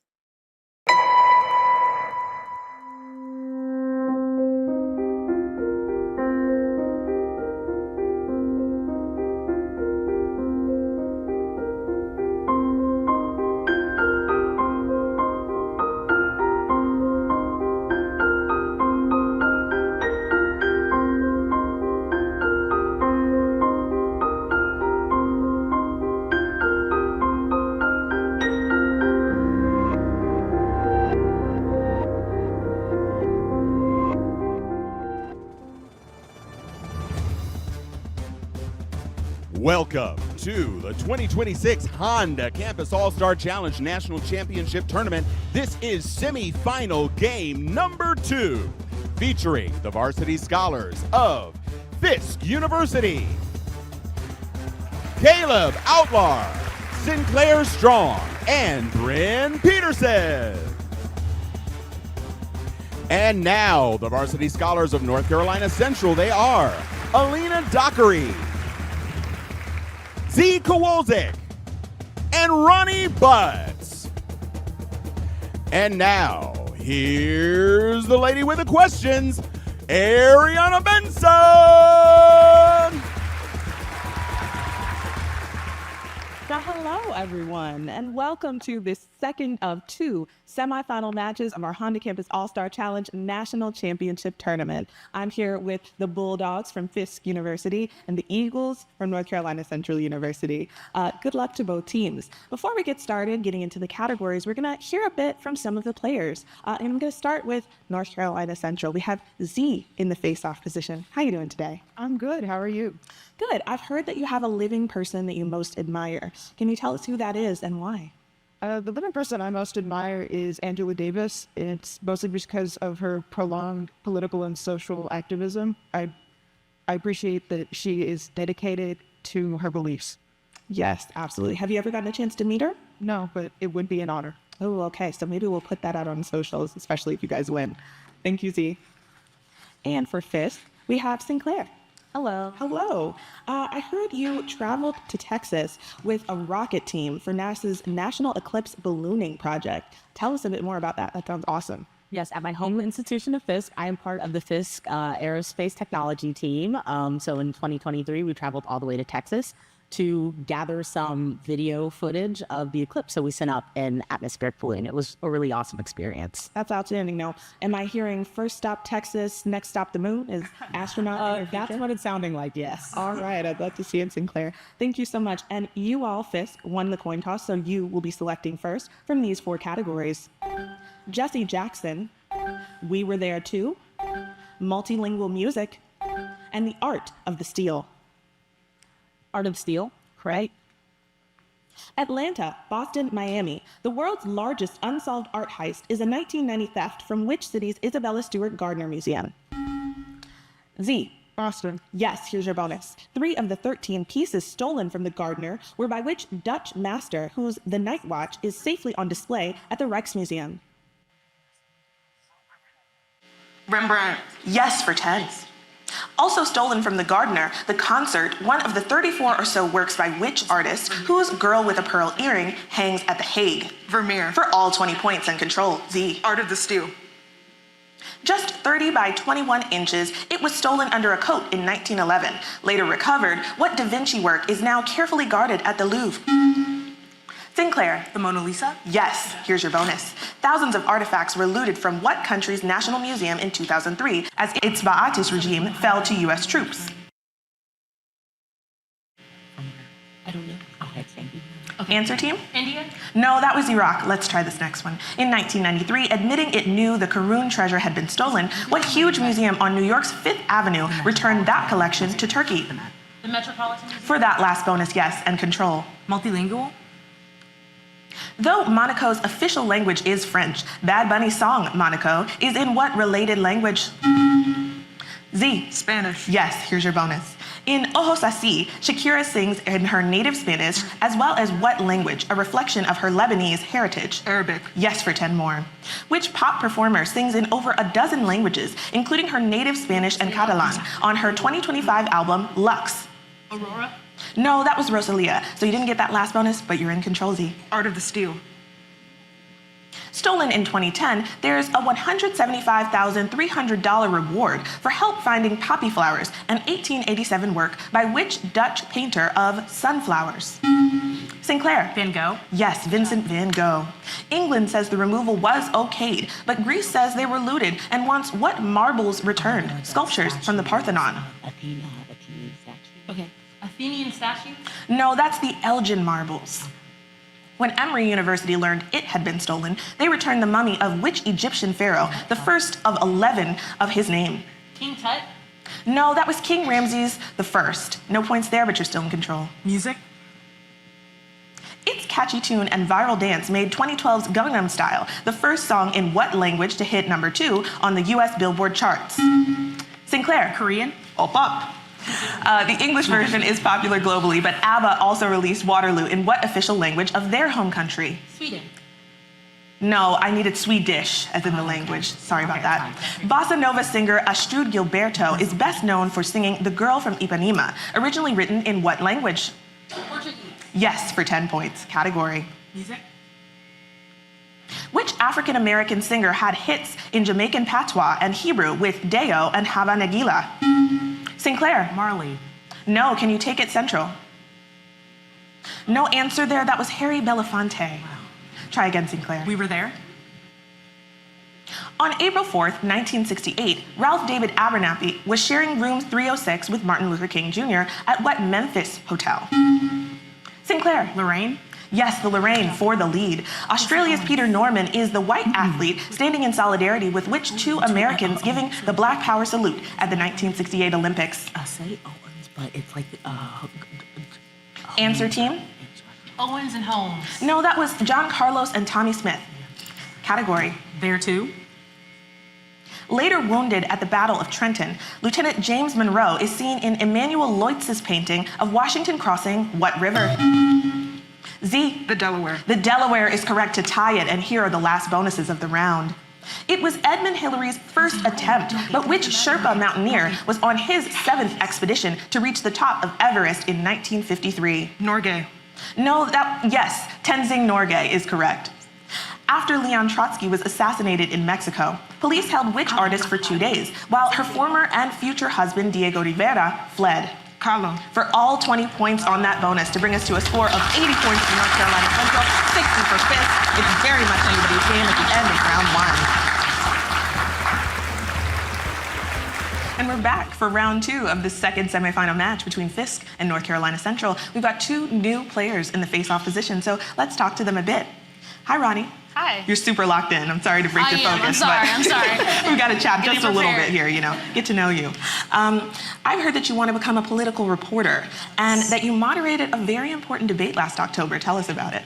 Welcome to the 2026 Honda Campus All-Star Challenge National Championship Tournament. This is semifinal game number 2, featuring the varsity scholars of Fisk University. Caleb Outlar, Sinclair Strong, and Bryn Peterson. And now the varsity scholars of North Carolina Central. They are Alina Dockery, Z. Kowalczyk, and Ronnie Butts. And now, here's the lady with the questions, Ariana Benson. Now, hello, everyone, and welcome to this second of 2 semifinal matches of our Honda Campus All-Star Challenge National Championship Tournament. I'm here with the Bulldogs from Fisk University and the Eagles from North Carolina Central University. Good luck to both teams. Before we get started getting into the categories, we're going to hear a bit from some of the players. And I'm going to start with North Carolina Central. We have Z in the face-off position. How are you doing today? I'm good. How are you? Good. I've heard that you have a living person that you most admire. Can you tell us who that is and why? The living person I most admire is Angela Davis. It's mostly because of her prolonged political and social activism. I appreciate that she is dedicated to her beliefs. Yes, absolutely. Have you ever gotten a chance to meet her? No, but it would be an honor. Oh, okay. So maybe we'll put that out on socials, especially if you guys win. Thank you, Z. And for Fisk, we have Sinclair. Hello. Hello. I heard you traveled to Texas with a rocket team for NASA's National Eclipse Ballooning Project. Tell us a bit more about that. That sounds awesome. Yes, at my home institution of Fisk, I am part of the Fisk Aerospace Technology team. So in 2023, we traveled all the way to Texas to gather some video footage of the eclipse. So we sent up an atmospheric balloon. It was a really awesome experience. That's outstanding. Now, am I hearing first stop Texas, next stop the moon? Is astronaut? That's what it's sounding like, yes. All right, I'd love to see it, Sinclair. Thank you so much. And you all, Fisk, won the coin toss, so you will be selecting first from these 4 categories. Jesse Jackson, We Were There Too, Multilingual Music, and the Art of the Steal. Art of Steal, Right. Atlanta, Boston, Miami. The world's largest unsolved art heist is a 1990 theft from which city's Isabella Stewart Gardner Museum? Z. Boston. Yes, here's your bonus. 3 of the 13 pieces stolen from the Gardner were by which Dutch master whose The Night Watch is safely on display at the Rijksmuseum? Rembrandt. Yes, for 10. Also stolen from the Gardner, the Concert, one of the 34 or so works by which artist whose Girl with a Pearl Earring hangs at The Hague? Vermeer. For all 20 points and control. Z. Art of the Steal. Just 30 by 21 inches, it was stolen under a coat in 1911. Later recovered, what Da Vinci work is now carefully guarded at the Louvre? Sinclair. The Mona Lisa? Yes, here's your bonus. Thousands of artifacts were looted from what country's National Museum in 2003 as its Ba'athist regime fell to U.S. troops? I don't know. Okay, thank you. Answer team? India? No, that was Iraq. Let's try this next one. In 1993, admitting it knew the Karun treasure had been stolen, what huge museum on New York's 5th Avenue returned that collection to Turkey? The Metropolitan Museum? For that last bonus, yes, and control. Multilingual? Though Monaco's official language is French, Bad Bunny's song, Monaco, is in what related language? Z. Spanish. Yes, here's your bonus. In Ojos Así, Shakira sings in her native Spanish, as well as what language, a reflection of her Lebanese heritage? Arabic. Yes, for 10 more. Which pop performer sings in over a dozen languages, including her native Spanish and Catalan, on her 2025 album, Lux? Aurora? No, that was Rosalia, so you didn't get that last bonus, but you're in control, Z. Art of the Steal. Stolen in 2010, there's a $175,300 reward for help finding poppy flowers, an 1887 work by which Dutch painter of sunflowers? Sinclair. Van Gogh? Yes, Vincent van Gogh. England says the removal was okayed, but Greece says they were looted and wants what marbles returned? Sculptures from the Parthenon. Athenian statue. Okay. Athenian statue? No, that's the Elgin marbles. When Emory University learned it had been stolen, they returned the mummy of which Egyptian pharaoh, the first of 11 of his name? King Tut? No, that was King Ramses I. No points there, but you're still in control. Music? Its catchy tune and viral dance made 2012's Gangnam Style the first song in what language to hit #2 on the US Billboard charts? Sinclair. Korean? Op. The English version is popular globally, but ABBA also released Waterloo in what official language of their home country? Sweden. No, I needed Swedish, as in the language. Sorry about that. Bossa Nova singer Astrud Gilberto is best known for singing The Girl from Ipanema, originally written in what language? Portuguese. Yes, for 10 points. Category. Music? Which African-American singer had hits in Jamaican patois and Hebrew with Deo and Hava Nagila? Sinclair. Marley. No, can you take it Central? No answer there, that was Harry Belafonte. Wow. Try again, Sinclair. We Were There? On April 4th, 1968, Ralph David Abernathy was sharing room 306 with Martin Luther King Jr. at what Memphis hotel? Sinclair. Lorraine? Yes, the Lorraine for the lead. Australia's Peter Norman is the white athlete standing in solidarity with which 2 Americans giving the Black Power salute at the 1968 Olympics? I say Owens, but it's like Answer team? Owens and Holmes. No, that was John Carlos and Tommy Smith. Category. There too? Later wounded at the Battle of Trenton, Lieutenant James Monroe is seen in Emanuel Leutitz's painting of Washington crossing what river? Z. The Delaware. The Delaware is correct to tie it, and here are the last bonuses of the round. It was Edmund Hillary's first attempt, but which Sherpa mountaineer was on his 7th expedition to reach the top of Everest in 1953? Norgay. No, yes, Tenzing Norgay is correct. After Leon Trotsky was assassinated in Mexico, police held which artist for 2 days, while her former and future husband, Diego Rivera, fled? Carlo. For all 20 points on that bonus to bring us to a score of 80 points for North Carolina Central, 60 for Fisk. It's very much anybody's game at the end of round one. And we're back for round two of the second semifinal match between Fisk and North Carolina Central. We've got two new players in the face-off position, so let's talk to them a bit. Hi, Ronnie. Hi. You're super locked in. I'm sorry to break your focus. I'm sorry. We've got to chat just a little bit here, get to know you. I've heard that you want to become a political reporter and that you moderated a very important debate last October. Tell us about it.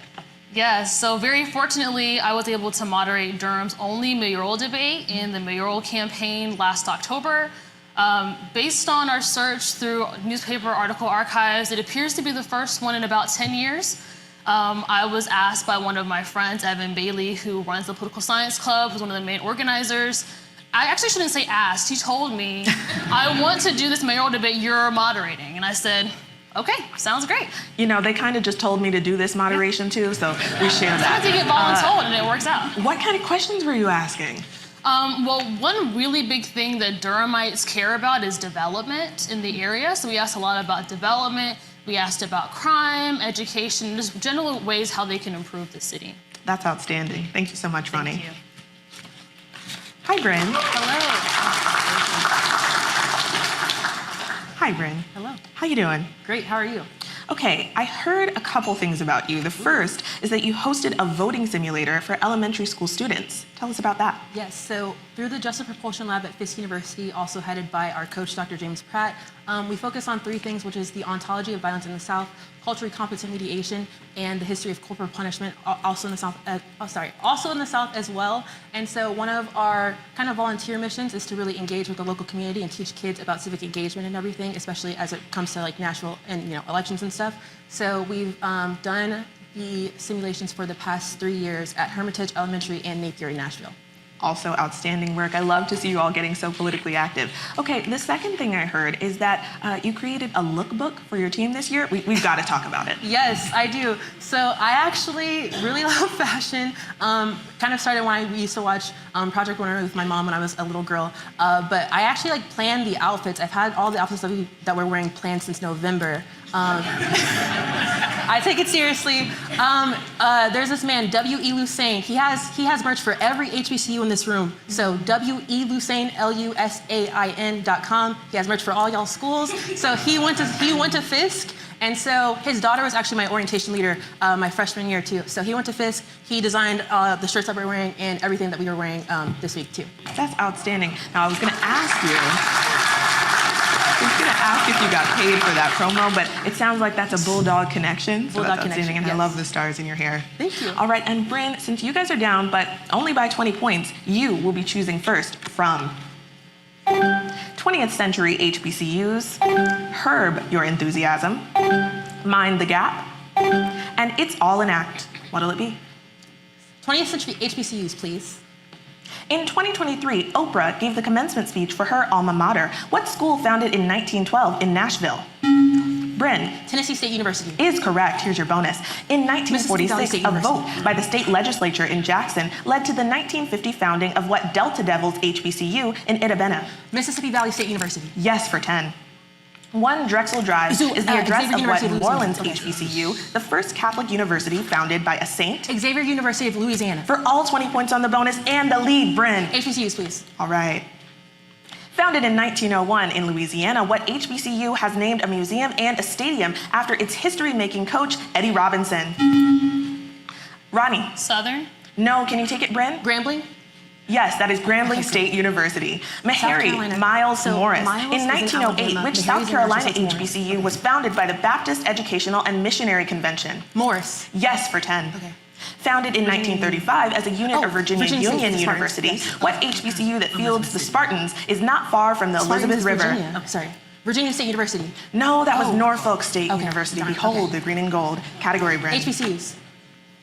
Yes, so very fortunately, I was able to moderate Durham's only mayoral debate in the mayoral campaign last October. Based on our search through newspaper article archives, it appears to be the first one in about 10 years. I was asked by one of my friends, Evan Bailey, who runs the Political Science Club, who's one of the main organizers. I actually shouldn't say asked. He told me, I want to do this mayoral debate you're moderating. And I said, okay, sounds great. They kind of just told me to do this moderation too, so we share that. Sometimes you get voluntold and it works out. What kind of questions were you asking? Well, one really big thing that Durhamites care about is development in the area. So we asked a lot about development. We asked about crime, education, just general ways how they can improve the city. That's outstanding. Thank you so much, Ronnie. Thank you. Hi, Bryn. Hello. Hi, Bryn. Hello. How you doing? Great, how are you? Okay, I heard a couple things about you. The first is that you hosted a voting simulator for elementary school students. Tell us about that. Yes, so through the Justice Propulsion Lab at Fisk University, also headed by our coach, Dr. James Pratt, we focus on three things, which is the ontology of violence in the South, culturally competent mediation, and the history of corporal punishment, also in the South as well. And so one of our kind of volunteer missions is to really engage with the local community and teach kids about civic engagement and everything, especially as it comes to like national and elections and stuff. So we've done the simulations for the past 3 years at Hermitage Elementary and Napier in Nashville. Also outstanding work. I love to see you all getting so politically active. Okay, the second thing I heard is that you created a lookbook for your team this year. We've got to talk about it. Yes, I do. So I actually really love fashion. Kind of started when I used to watch Project Runway with my mom when I was a little girl. But I actually planned the outfits. I've had all the outfits that we're wearing planned since November. I take it seriously. There's this man, W.E. Lusain. He has merch for every HBCU in this room. So W.E. Lusain, LUSAIN.com. He has merch for all y'all schools. So he went to Fisk, and so his daughter was actually my orientation leader my freshman year too. So he went to Fisk. He designed the shirts that we're wearing and everything that we were wearing this week too. That's outstanding. Now I was going to ask you. If you got paid for that promo, but it sounds like that's a Bulldog connection. So that's outstanding, and yes. I love the stars in your hair. Thank you. All right, and Bryn, since you guys are down, but only by 20 points, you will be choosing first from 20th century HBCUs, Herb Your Enthusiasm, Mind the Gap, and It's All an Act. What'll it be? 20th century HBCUs, please. In 2023, Oprah gave the commencement speech for her alma mater. What school founded in 1912 in Nashville? Bryn. Tennessee State University. Is correct. Here's your bonus. In 1946, a vote by the state legislature in Jackson led to the 1950 founding of what Delta Devils HBCU in Itabena? Mississippi Valley State University. Yes, for 10. 1 Drexel Drive is the address of what New Orleans HBCU, the first Catholic university founded by a saint? Xavier University of Louisiana. For all 20 points on the bonus and the lead, Bryn. HBCUs, please. All right. Founded in 1901 in Louisiana, what HBCU has named a museum and a stadium after its history-making coach, Eddie Robinson? Ronnie. Southern? No, can you take it, Bryn? Grambling? Yes, that is Grambling State University. Meharry Miles Morris. In 1908, which South Carolina HBCU was founded by the Baptist Educational and Missionary Convention? Morris. Yes, for 10. Okay. Founded in 1935 as a unit of Virginia Union University, yes. What HBCU that fields the Spartans is not far from the Elizabeth River? Virginia State University. No, that was Norfolk State University. Behold, the green and gold. Category, Bryn. HBCUs.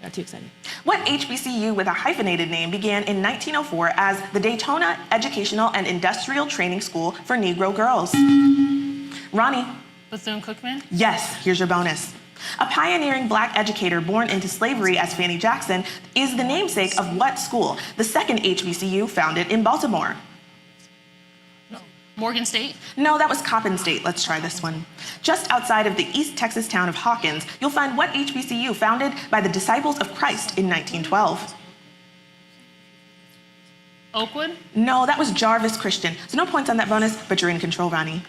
Got too excited. What HBCU with a hyphenated name began in 1904 as the Daytona Educational and Industrial Training School for Negro Girls? Ronnie. Bethune-Cookman? Yes, here's your bonus. A pioneering black educator born into slavery as Fannie Jackson is the namesake of what school? The second HBCU founded in Baltimore. Morgan State? No, that was Coppin State. Let's try this one. Just outside of the East Texas town of Hawkins, you'll find what HBCU founded by the Disciples of Christ in 1912? Oakwood? No, that was Jarvis Christian. So no points on that bonus, but you're in control, Ronnie.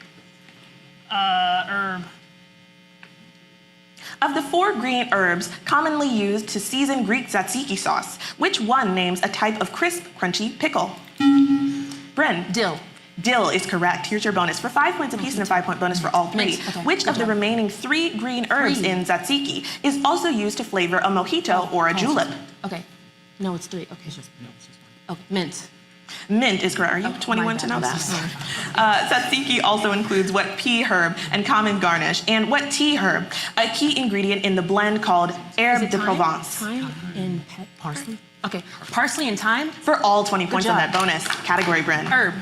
Herb. Of the 4 green herbs commonly used to season Greek tzatziki sauce, which one names a type of crisp, crunchy pickle? Bryn. Dill. Dill is correct. Here's your bonus for 5 points apiece and a 5-point bonus for all 3. Okay. Which of the remaining 3 green herbs in tzatziki is also used to flavor a mojito or a julep? Okay. No, it's 3. Okay. Okay. Mint. Mint is correct. Are you 21 to know that? Tzatziki also includes what pea herb and common garnish, and what tea herb, a key ingredient in the blend called herbe de Provence. Thyme and parsley? Okay. Parsley and thyme? For all 20 points on that bonus. Category, Bryn. Herb.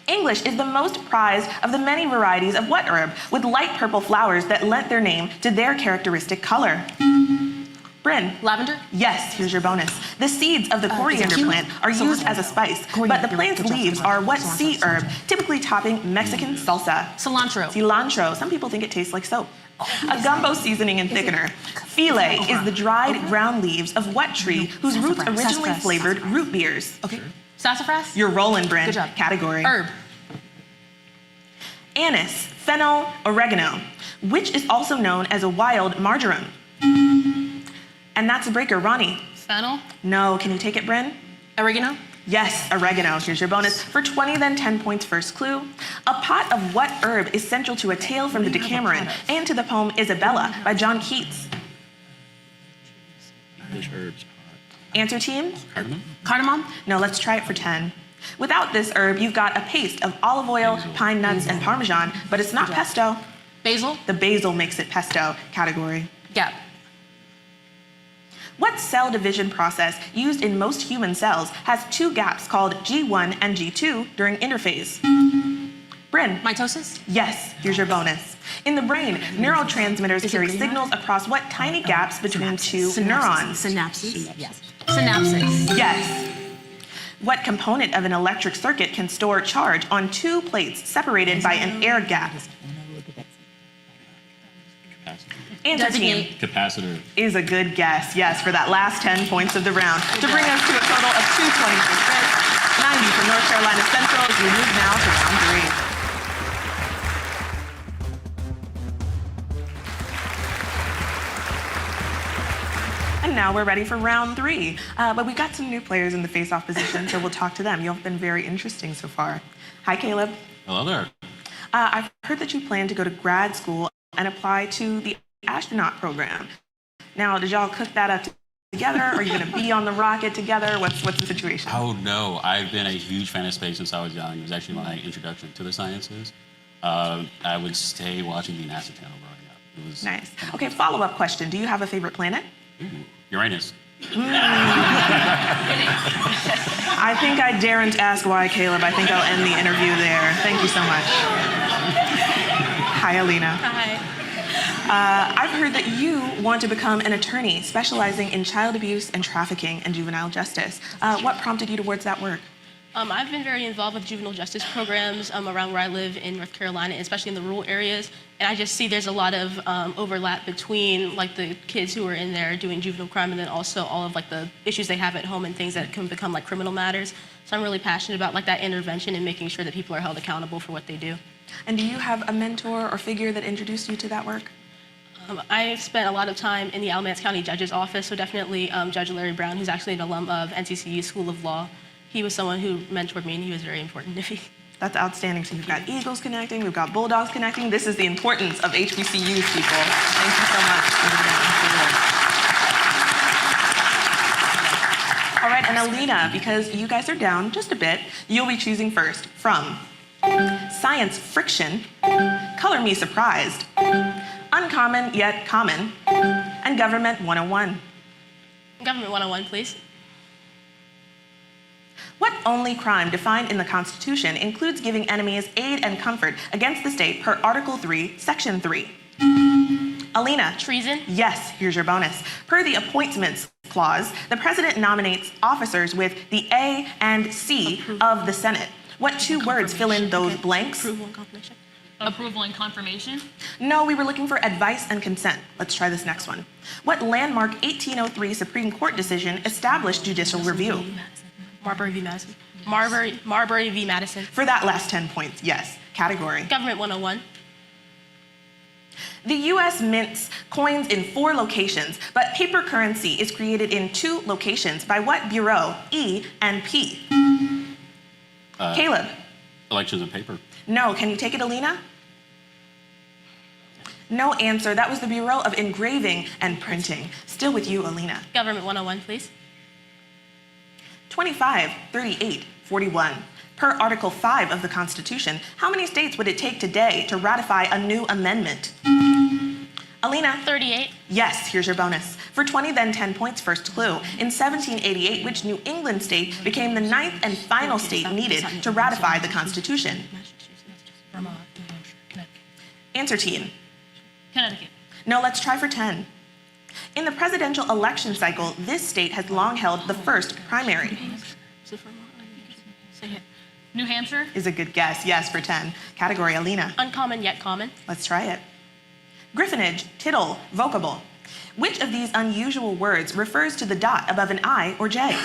English is the most prized of the many varieties of what herb, with light purple flowers that lent their name to their characteristic color? Bryn. Lavender? Yes, here's your bonus. The seeds of the coriander plant are used as a spice, but the plant's leaves are what sea herb, typically topping Mexican salsa? Cilantro. Cilantro. Some people think it tastes like soap. A gumbo seasoning and thickener. Filet is the dried brown leaves of what tree whose roots originally flavored root beers? Okay. Sassafras? You're rolling, Bryn. Good job. Category. Herb. Anise, fennel, oregano, which is also known as a wild marjoram. And that's a breaker. Ronnie. Fennel? No. Can you take it, Bryn? Oregano? Yes, oregano. Here's your bonus. For 20, then 10 points first clue. A pot of what herb is central to A Tale from the Decameron and to the poem Isabella by John Keats? English herbs. Answer team? Cardamom? Cardamom? No, let's try it for 10. Without this herb, you've got a paste of olive oil, pine nuts, and Parmesan, but it's not pesto. Basil? The basil makes it pesto. Category. Gap. What cell division process used in most human cells has 2 gaps called G1 and G2 during interphase? Bryn. Mitosis? Yes, here's your bonus. In the brain, neurotransmitters carry signals across what tiny gaps between 2 neurons? Synapses? Yes. Synapses? Yes. What component of an electric circuit can store charge on 2 plates separated by an air gap? Answer team. Capacitor. Is a good guess, yes, for that last 10 points of the round. To bring us to a total of 220 for Fisk, 90 for North Carolina Central. We move now to round 3. And now we're ready for round 3. But we've got some new players in the face-off position, so we'll talk to them. You've been very interesting so far. Hi, Caleb. Hello there. I've heard that you plan to go to grad school and apply to the astronaut program. Now, did y'all cook that up together? Are you going to be on the rocket together? What's the situation? Oh, no. I've been a huge fan of space since I was young. It was actually my introduction to the sciences. I would stay watching the NASA channel growing up. It was nice. Okay, follow-up question. Do you have a favorite planet? Uranus. I think I daren't ask why, Caleb. I think I'll end the interview there. Thank you so much. Hi, Alina. Hi. I've heard that you want to become an attorney specializing in child abuse and trafficking and juvenile justice. What prompted you towards that work? I've been very involved with juvenile justice programs around where I live in North Carolina, especially in the rural areas. And I just see there's a lot of overlap between like the kids who are in there doing juvenile crime and then also all of like the issues they have at home and things that can become like criminal matters. So I'm really passionate about like that intervention and making sure that people are held accountable for what they do. And do you have a mentor or figure that introduced you to that work? I spent a lot of time in the Alamance County Judge's office, so definitely Judge Larry Brown, who's actually an alum of NCCU School of Law. He was someone who mentored me, and he was very important to me. That's outstanding. So we've got Eagles connecting, we've got Bulldogs connecting. This is the importance of HBCUs, people. Thank you so much. All right, and Alina, because you guys are down just a bit, you'll be choosing first from Science Friction, Color Me Surprised, Uncommon Yet Common, and Government 101. Government 101, please. What only crime defined in the Constitution includes giving enemies aid and comfort against the state per Article 3, Section 3? Alina. Treason. Yes, here's your bonus. Per the Appointments Clause, the President nominates officers with the A and C of the Senate. What two words fill in those blanks? Approval and confirmation. Approval and confirmation. No, we were looking for advice and consent. Let's try this next one. What landmark 1803 Supreme Court decision established judicial review? Marbury v. Madison. Marbury v. Madison. For that last 10 points, yes. Category. Government 101. The U.S. mints coins in 4 locations, but paper currency is created in 2 locations. By what bureau? E and P. Caleb. Elections and paper. No. Can you take it, Alina? No answer. That was the Bureau of Engraving and Printing. Still with you, Alina. Government 101, please. 25, 38, 41. Per Article 5 of the Constitution, how many states would it take today to ratify a new amendment? Alina? 38. Yes, here's your bonus. For 20, then 10 points, first clue. In 1788, which New England state became the 9th and final state needed to ratify the Constitution? Answer, team. Connecticut. No, let's try for 10. In the presidential election cycle, this state has long held the first primary. New Hampshire. Is a good guess, yes, for 10. Category, Alina. Uncommon yet common. Let's try it. Griffonage, tittle, vocable. Which of these unusual words refers to the dot above an I or J?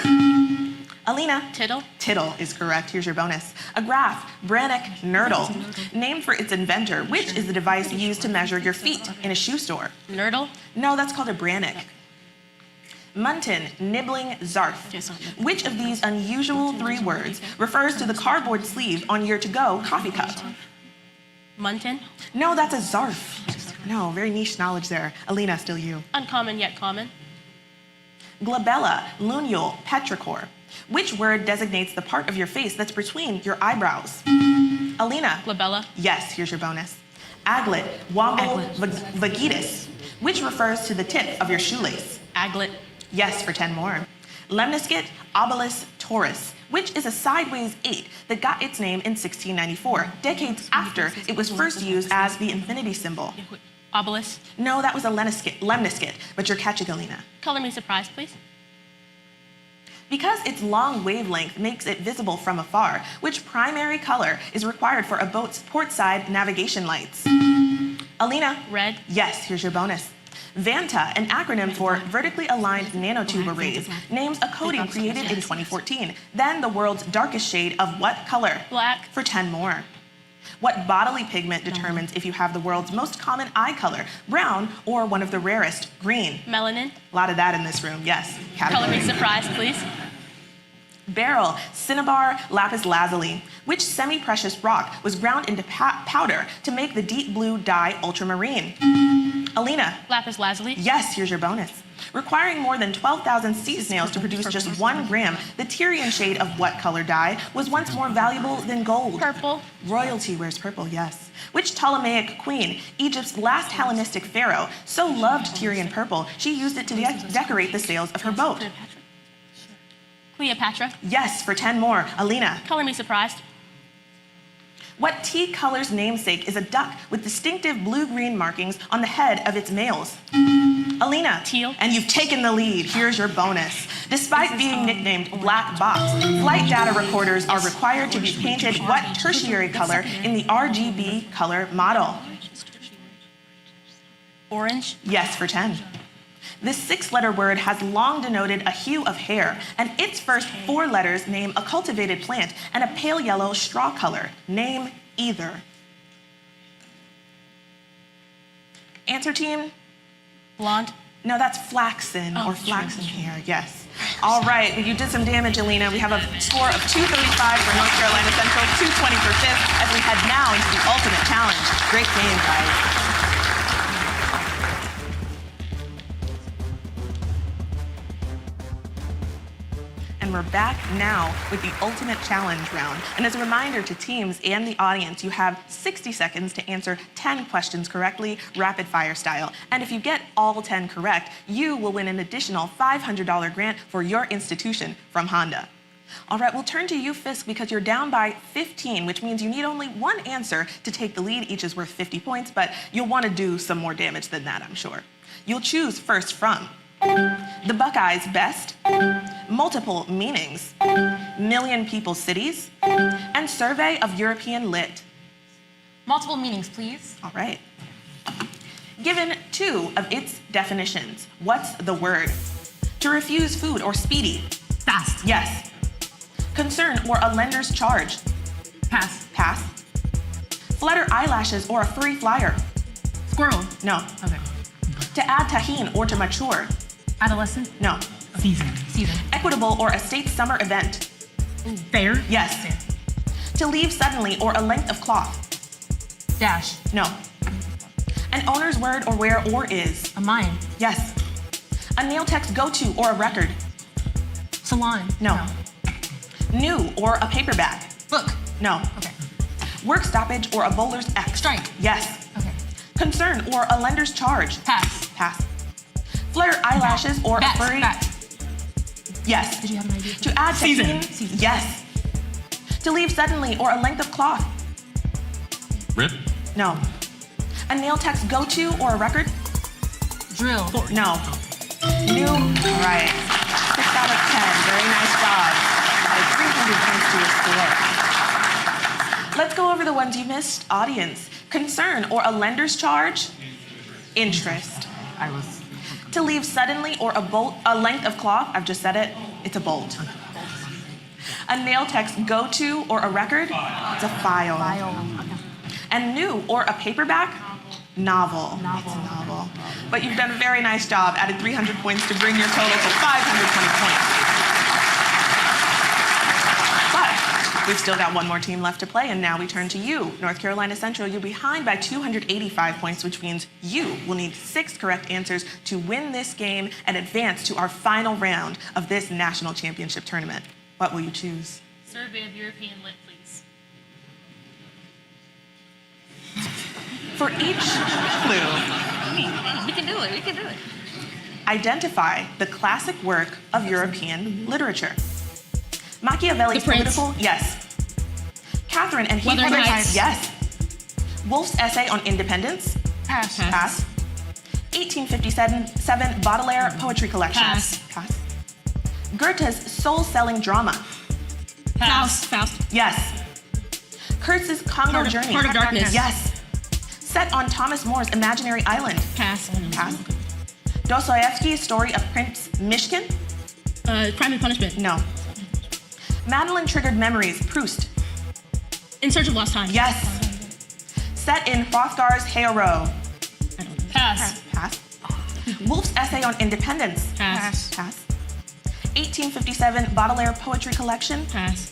Alina? Tittle. Tittle is correct. Here's your bonus. A graph, Brannock Nurdle. Named for its inventor, which is the device used to measure your feet in a shoe store? Nurdle. No, that's called a Brannock. Muntin, nibbling, zarf. Which of these unusual 3 words refers to the cardboard sleeve on your to-go coffee cup? Muntin. No, that's a zarf. No, very niche knowledge there. Alina, still you. Uncommon yet common. Glabella, lunule, petrichor. Which word designates the part of your face that's between your eyebrows? Alina. Glabella. Yes, here's your bonus. Aglet, womble, vagitus. Which refers to the tip of your shoelace? Aglet. Yes, for 10 more. Lemniscate, obelus, taurus. Which is a sideways 8 that got its name in 1694, decades after it was first used as the infinity symbol? Obelisk. No, that was a lemniscate, but you're catching, Alina. Color me surprised, please. Because its long wavelength makes it visible from afar, which primary color is required for a boat's portside navigation lights? Alina? Red. Yes, here's your bonus. Vanta, an acronym for Vertically Aligned Nanotube Arrays, names a coating created in 2014, then the world's darkest shade of what color? Black. For 10 more. What bodily pigment determines if you have the world's most common eye color, brown, or one of the rarest, green? Melanin. A lot of that in this room, yes. Color me surprised, please. Beryl, cinnabar, lapis lazuli. Which semi-precious rock was ground into powder to make the deep blue dye ultramarine? Alina. Lapis lazuli. Yes, here's your bonus. Requiring more than 12,000 sea snails to produce just 1 gram, the Tyrian shade of what color dye was once more valuable than gold? Purple. Royalty wears purple, yes. Which Ptolemaic queen, Egypt's last Hellenistic pharaoh, so loved Tyrian purple, she used it to decorate the sails of her boat? Cleopatra. Yes, for 10 more. Alina. Color me surprised. What tea color's namesake is a duck with distinctive blue-green markings on the head of its males? Alina. Teal. And you've taken the lead. Here's your bonus. Despite being nicknamed Black Box, flight data recorders are required to be painted what tertiary color in the RGB color model? Orange. Yes, for 10. This 6-letter word has long denoted a hue of hair, and its first 4 letters name a cultivated plant and a pale yellow straw color. Name either. Answer, team? Blonde. No, that's flaxen or flaxen hair, yes. All right, you did some damage, Alina. We have a score of 235 for North Carolina Central, 220 for Fisk, as we head now into the ultimate challenge. Great game, guys. And we're back now with the ultimate challenge round. And as a reminder to teams and the audience, you have 60 seconds to answer 10 questions correctly, rapid fire style. And if you get all 10 correct, you will win an additional $500 grant for your institution from Honda. All right, we'll turn to you, Fisk, because you're down by 15, which means you need only 1 answer to take the lead. Each is worth 50 points, but you'll want to do some more damage than that, I'm sure. You'll choose first from The Buckeyes' best, multiple meanings, million people cities, and survey of European lit. Multiple meanings, please. All right. Given 2 of its definitions, what's the word? To refuse food or speedy. Fast. Yes. Concern or a lender's charge. Pass. Pass. Flutter eyelashes or a furry flyer. Squirrel. No. Okay. To add tahine or to mature. Adolescent. No. Season. Equitable or a state summer event. Fair. Yes. Fair. To leave suddenly or a length of cloth. Dash. No. An owner's word or where or is. A mine. Yes. A nail tech's go-to or a record. Salon. No. New or a paperback. Book. No. Okay. Work stoppage or a bowler's X. Strike. Yes. Okay. Concern or a lender's charge. Pass. Pass. Flare eyelashes or Bats. a furry. Bats. Yes. Did you have an idea? To add Season. Season. Yes. To leave suddenly or a length of cloth. Rip. No. A nail tech's go-to or a record. Drill. No. New. All right. 6 out of 10. Very nice job. Added 300 points to your score. Let's go over the ones you missed. Audience. Concern or a lender's charge. Interest. I was. To leave suddenly or a length of cloth. I've just said it. It's a bolt. A nail tech's go-to or a record. It's a file. And new or a paperback. Novel. It's a novel. But you've done a very nice job. Added 300 points to bring your total to 520 points. But we've still got one more team left to play, and now we turn to you. North Carolina Central, you're behind by 285 points, which means you will need 6 correct answers to win this game and advance to our final round of this national championship tournament. What will you choose? Survey of European lit, please. For each clue, We can do it. We can do it. identify the classic work of European literature. Machiavelli's The Prince. political, yes. Catherine and Wuthering Heathcliff, Heights. yes. Wolfe's essay on independence, Pass. pass. 1857 Baudelaire poetry collection, Pass. pass. Goethe's soul-selling drama, Pass. Faust. yes. Kurtz's Congo Journey, Heart of Darkness. yes. Set on Thomas More's Imaginary Island, Pass. pass. Dostoevsky's Story of Prince Mishkin, Crime and Punishment. no. Madeline Triggered Memories, Proust, In Search of Lost Time. yes. Set in Hrothgar's Heorot, Pass. pass. Wolfe's essay on independence, Pass. pass. 1857 Baudelaire poetry collection, Pass.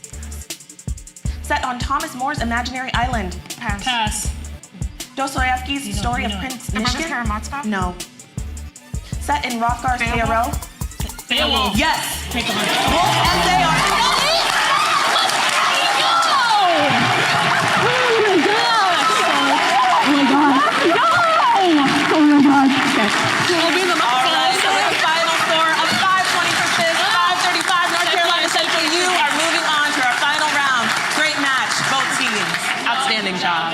set on Thomas More's Imaginary Island, Pass. Pass. Dostoevsky's Story of Prince The Brothers Mishkin, Karamazov? no. Set in Hrothgar's Beowulf? Heorot, Beowulf. yes. Take the heart. Wolfe's essay on All right, so the final score of 520 for Fisk, 535 North Carolina Central. You are moving on to our final round. Great match, both teams. Outstanding job.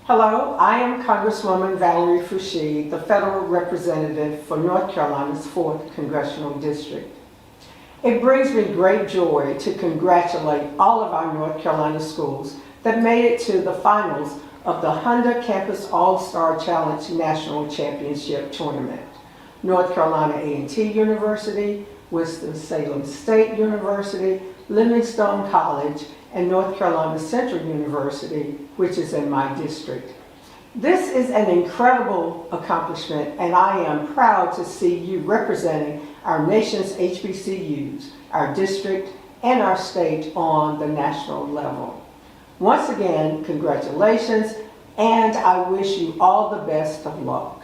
Hello, I am Congresswoman Valerie Foushee, the federal representative for North Carolina's 4th Congressional District. It brings me great joy to congratulate all of our North Carolina schools that made it to the finals of the Honda Campus All-Star Challenge National Championship Tournament. North Carolina A&T University, Winston-Salem State University, Livingstone College, and North Carolina Central University, which is in my district. This is an incredible accomplishment, and I am proud to see you representing our nation's HBCUs, our district, and our state on the national level. Once again, congratulations, and I wish you all the best of luck.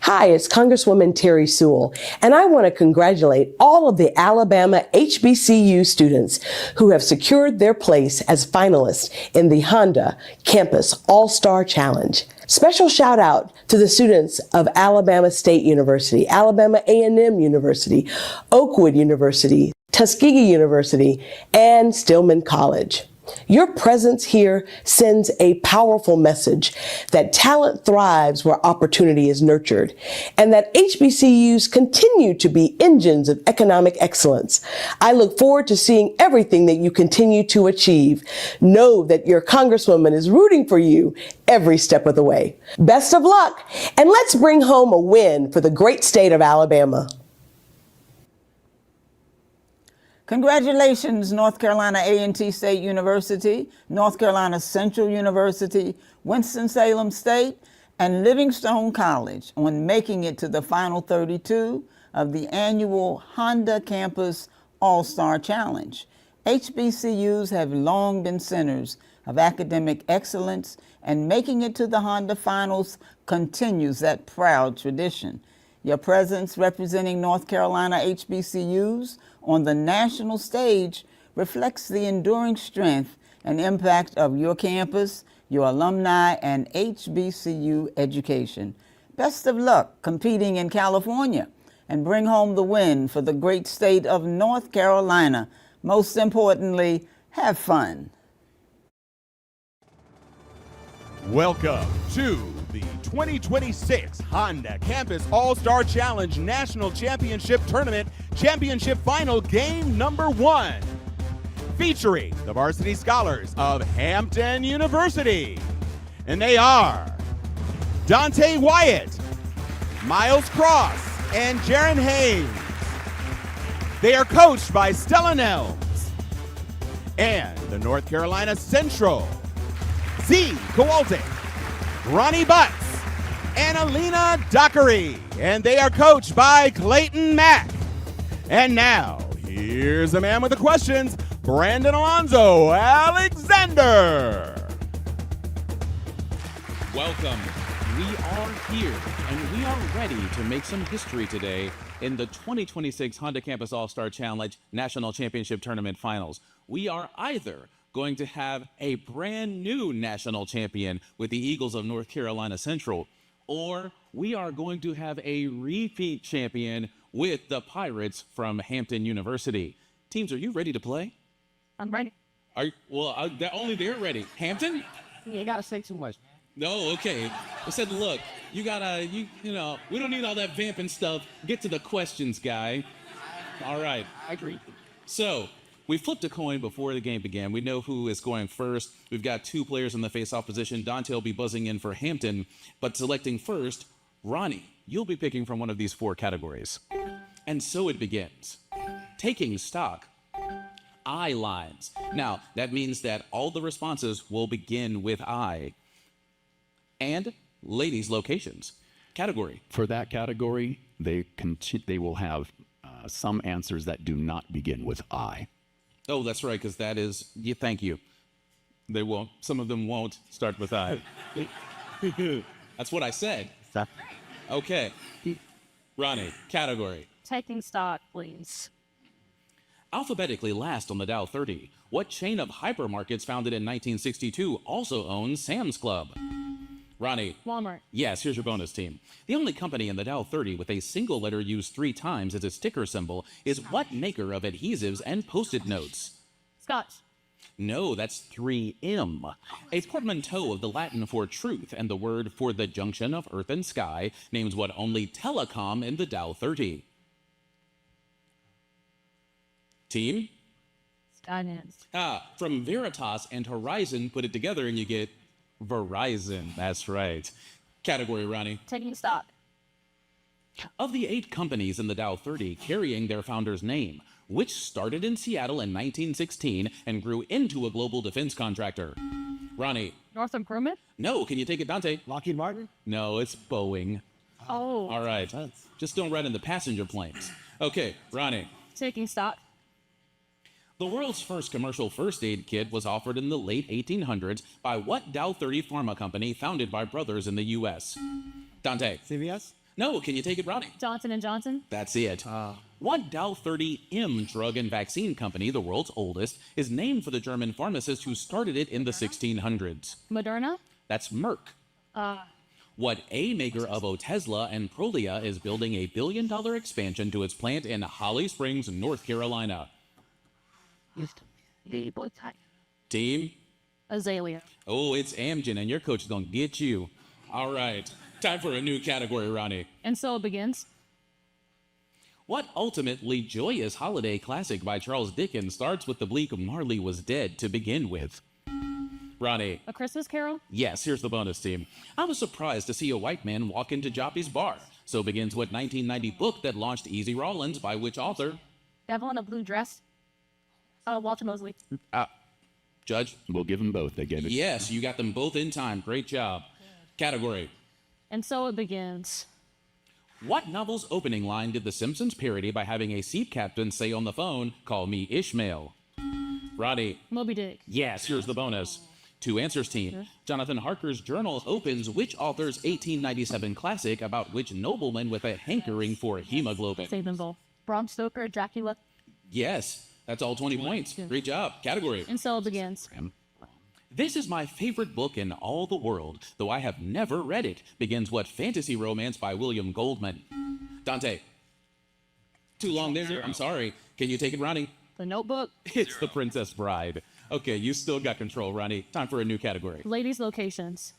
Hi, it's Congresswoman Terry Sewell, and I want to congratulate all of the Alabama HBCU students who have secured their place as finalists in the Honda Campus All-Star Challenge. Special shout out to the students of Alabama State University, Alabama A&M University, Oakwood University, Tuskegee University, and Spelman College. Your presence here sends a powerful message that talent thrives where opportunity is nurtured, and that HBCUs continue to be engines of economic excellence. I look forward to seeing everything that you continue to achieve. Know that your Congresswoman is rooting for you every step of the way. Best of luck, and let's bring home a win for the great state of Alabama. Congratulations, North Carolina A&T State University, North Carolina Central University, Winston-Salem State, and Livingstone College on making it to the final 32 of the annual Honda Campus All-Star Challenge. HBCUs have long been centers of academic excellence, and making it to the Honda Finals continues that proud tradition. Your presence representing North Carolina HBCUs on the national stage reflects the enduring strength and impact of your campus, your alumni, and HBCU education. Best of luck competing in California, and bring home the win for the great state of North Carolina. Most importantly, have fun. Welcome to the 2026 Honda Campus All-Star Challenge National Championship Tournament Championship Final Game Number 1, featuring the varsity scholars of Hampton University. And they are Dante Wyatt, Miles Cross, and Jaron Haynes. They are coached by Stella Nelms. And the North Carolina Central, Z. Kowalczyk, Ronnie Butts, and Alina Dockery. And they are coached by Clayton Mack. And now, here's the man with the questions, Brandon Alonzo Alexander. Welcome. We are here, and we are ready to make some history today in the 2026 Honda Campus All-Star Challenge National Championship Tournament Finals. We are either going to have a brand new national champion with the Eagles of North Carolina Central, or we are going to have a repeat champion with the Pirates from Hampton University. Teams, are you ready to play? I'm ready. Only they're ready. Hampton? You gotta say too much. No, okay. I said, look, you gotta, you know, we don't need all that vamping stuff. Get to the questions, guy. All right. I agree. So, we flipped a coin before the game began. We know who is going first. We've got two players in the face-off position. Dante will be buzzing in for Hampton, but selecting first, Ronnie, you'll be picking from one of these four categories. And so it begins. Taking stock. I lines. Now, that means that all the responses will begin with I. And ladies' locations. Category. For that category, they will have some answers that do not begin with I. Oh, that's right, because that is, thank you. They won't, some of them won't start with I. That's what I said. Okay. Ronnie, category. Taking stock, please. Alphabetically last on the Dow 30, what chain of hypermarkets founded in 1962 also owns Sam's Club? Ronnie. Walmart. Yes, here's your bonus team. The only company in the Dow 30 with a single letter used 3 times as its ticker symbol is what maker of adhesives and Post-it notes? Scotch. No, that's 3M. A portmanteau of the Latin for truth and the word for the junction of earth and sky names what only telecom in the Dow 30. Team? Skynet. From Veritas and Horizon, put it together and you get Verizon. That's right. Category, Ronnie. Taking stock. Of the 8 companies in the Dow 30 carrying their founder's name, which started in Seattle in 1916 and grew into a global defense contractor? Ronnie. Northrop Grumman? No, can you take it, Dante? Lockheed Martin? No, it's Boeing. Oh. All right. Just don't ride in the passenger planes. Okay, Ronnie. Taking stock. The world's first commercial first aid kit was offered in the late 1800s by what Dow 30 pharma company founded by brothers in the U.S.? Dante. CVS? No, can you take it, Ronnie? Johnson & Johnson. That's it. What Dow 30M drug and vaccine company, the world's oldest, is named for the German pharmacist who started it in the 1600s? Moderna. That's Merck. What A maker of Otezla and Prolia is building a $1 billion expansion to its plant in Holly Springs, North Carolina? Team? Azalea. Oh, it's Amgen, and your coach is going to get you. All right. Time for a new category, Ronnie. And so it begins. What ultimately joyous holiday classic by Charles Dickens starts with the bleak Marley was dead to begin with? Ronnie. A Christmas Carol. Yes, here's the bonus, team. I was surprised to see a white man walk into Joppy's bar. So begins what 1990 book that launched Easy Rawlins by which author? Devil in a Blue Dress. Walter Mosley. Judge? We'll give them both. They get it. Yes, you got them both in time. Great job. Category. And so it begins. What novel's opening line did The Simpsons parody by having a sea captain say on the phone, "Call me Ishmael"? Roddy. Moby Dick. Yes, here's the bonus. 2 answers, team. Jonathan Harker's journal opens which author's 1897 classic about which nobleman with a hankering for hemoglobin? Save them both. Bram Stoker, Dracula. Yes, that's all 20 points. Great job. Category. And so it begins. This is my favorite book in all the world, though I have never read it. Begins what fantasy romance by William Goldman? Dante. Too long there. I'm sorry. Can you take it, Ronnie? The Notebook. It's The Princess Bride. Okay, you still got control, Ronnie. Time for a new category. Ladies' locations.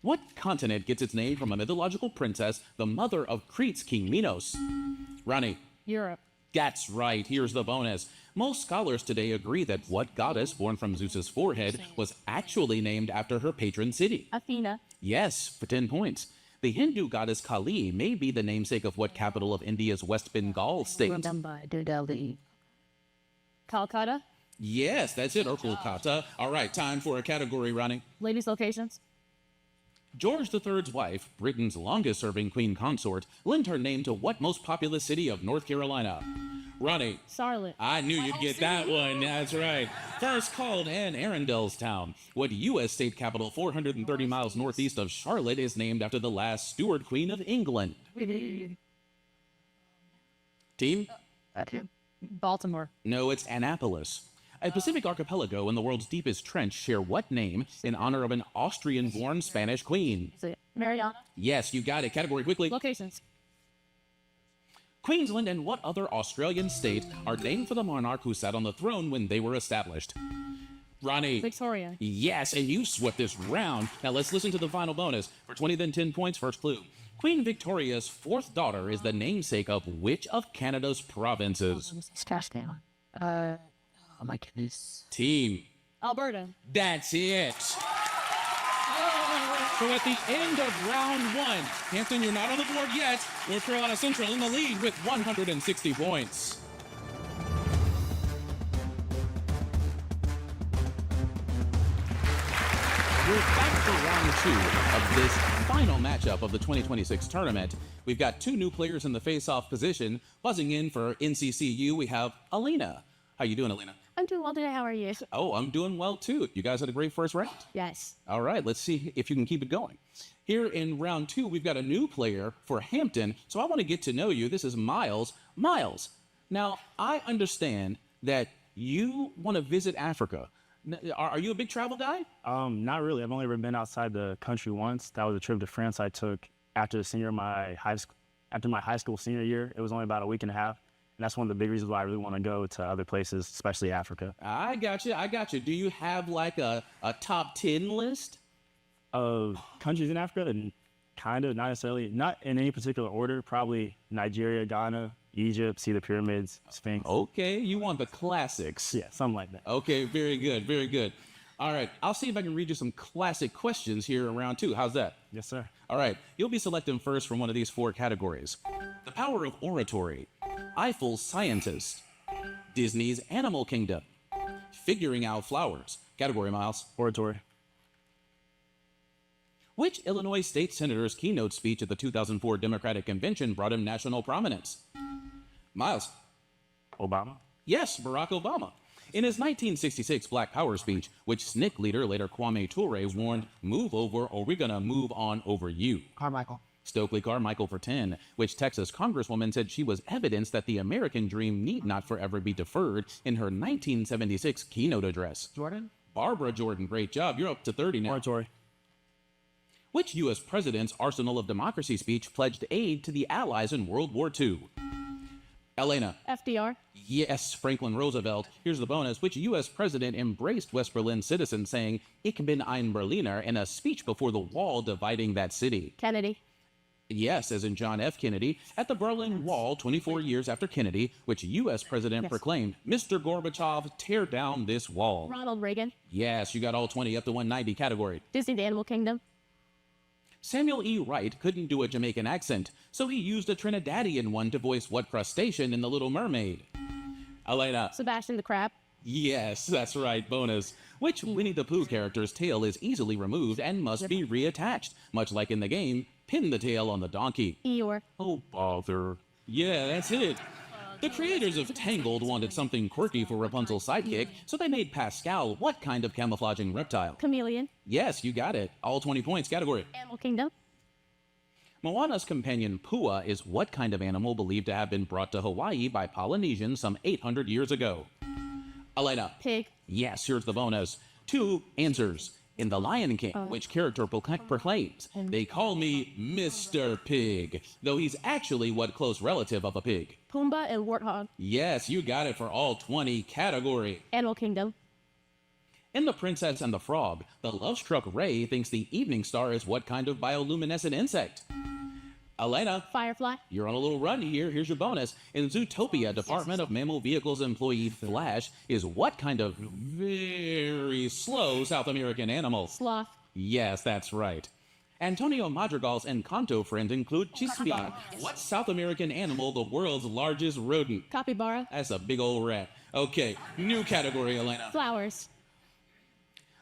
What continent gets its name from a mythological princess, the mother of Crete's King Minos? Ronnie. Europe. That's right. Here's the bonus. Most scholars today agree that what goddess born from Zeus's forehead was actually named after her patron city? Athena. Yes, for 10 points. The Hindu goddess Kali may be the namesake of what capital of India's West Bengal state? New Delhi. Calcutta. Yes, that's it, or Kolkata. All right, time for a category, Ronnie. Ladies' locations. George III's wife, Britain's longest-serving queen consort, lent her name to what most populous city of North Carolina? Ronnie. Charlotte. I knew you'd get that one. That's right. First called Anne Arundel's town. What U.S. state capital 430 miles northeast of Charlotte is named after the last Stuart Queen of England? Team? Baltimore. No, it's Annapolis. A Pacific archipelago in the world's deepest trench share what name in honor of an Austrian-born Spanish queen? Is it Mariana? Yes, you got it. Category quickly. Locations. Queensland and what other Australian state are named for the monarch who sat on the throne when they were established? Ronnie. Victoria. Yes, and you swept this round. Now let's listen to the final bonus. For 20, then 10 points, first clue. Queen Victoria's 4th daughter is the namesake of which of Canada's provinces? Touchdown. Oh my goodness. Team. Alberta. That's it. So at the end of round 1, Hampton, you're not on the board yet. North Carolina Central in the lead with 160 points. We're back for round 2 of this final matchup of the 2026 tournament. We've got 2 new players in the face-off position. Buzzing in for NCCU, we have Alina. How you doing, Alina? I'm doing well today. How are you? Oh, I'm doing well, too. You guys had a great first round? Yes. All right, let's see if you can keep it going. Here in round 2, we've got a new player for Hampton, so I want to get to know you. This is Miles. Miles, now, I understand that you want to visit Africa. Are you a big travel guy? Not really. I've only ever been outside the country once. That was a trip to France I took after my high school senior year. It was only about a week and a half. And that's one of the big reasons why I really want to go to other places, especially Africa. I got you. Do you have like a top 10 list? Of countries in Africa? And kind of, not necessarily. Not in any particular order. Probably Nigeria, Ghana, Egypt, see the pyramids, Sphinx. Okay, you want the classics. Yeah, something like that. Okay, very good, very good. All right, I'll see if I can read you some classic questions here in round 2. How's that? Yes, sir. All right, you'll be selecting first from one of these 4 categories. The power of oratory, Eiffel's scientist, Disney's Animal Kingdom, figuring out flowers. Category, Miles. Oratory. Which Illinois state senator's keynote speech at the 2004 Democratic Convention brought him national prominence? Miles. Obama. Yes, Barack Obama. In his 1966 Black Power speech, which SNCC leader, later Kwame Ture, warned, "Move over or we're gonna move on over you." Carmichael. Stokely Carmichael for 10, which Texas Congresswoman said she was evidence that the American dream need not forever be deferred in her 1976 keynote address. Jordan? Barbara Jordan, great job. You're up to 30 now. Oratory. Which U.S. president's Arsenal of Democracy speech pledged aid to the Allies in World War II? Elena. FDR. Yes, Franklin Roosevelt. Here's the bonus. Which U.S. president embraced West Berlin citizens saying, "Ich bin ein Berliner," in a speech before the wall dividing that city? Kennedy. Yes, as in John F. Kennedy. At the Berlin Wall, 24 years after Kennedy, which U.S. president proclaimed, "Mr. Gorbachev, tear down this wall"? Ronald Reagan. Yes, you got all 20 up to 190 category. Disney the Animal Kingdom. Samuel E. Wright couldn't do a Jamaican accent, so he used a Trinidadian one to voice what crustacean in The Little Mermaid? Elena. Sebastian the Crab. Yes, that's right, bonus. Which Winnie the Pooh character's tail is easily removed and must be reattached? Much like in the game, pin the tail on the donkey. Eeyore. Oh, bother. Yeah, that's it. The creators of Tangled wanted something quirky for Rapunzel's sidekick, so they made Pascal what kind of camouflaging reptile? Chameleon. Yes, you got it. All 20 points category. Animal Kingdom. Moana's companion Pua is what kind of animal believed to have been brought to Hawaii by Polynesians some 800 years ago? Elena. Pig. Yes, here's the bonus. 2 answers. In The Lion King, which character proclaims, "They call me Mr. Pig," though he's actually what close relative of a pig? Pumbaa and Warthog. Yes, you got it for all 20 category. Animal Kingdom. In The Princess and the Frog, the love-struck Ray thinks the evening star is what kind of bioluminescent insect? Elena. Firefly. You're on a little run here. Here's your bonus. In Zootopia, Department of Mammal Vehicles employee Flash is what kind of very slow South American animal? Sloth. Yes, that's right. Antonio Madrigal's Encanto friends include Chispia. What South American animal the world's largest rodent? Capybara. That's a big old rat. Okay, new category, Elena. Flowers.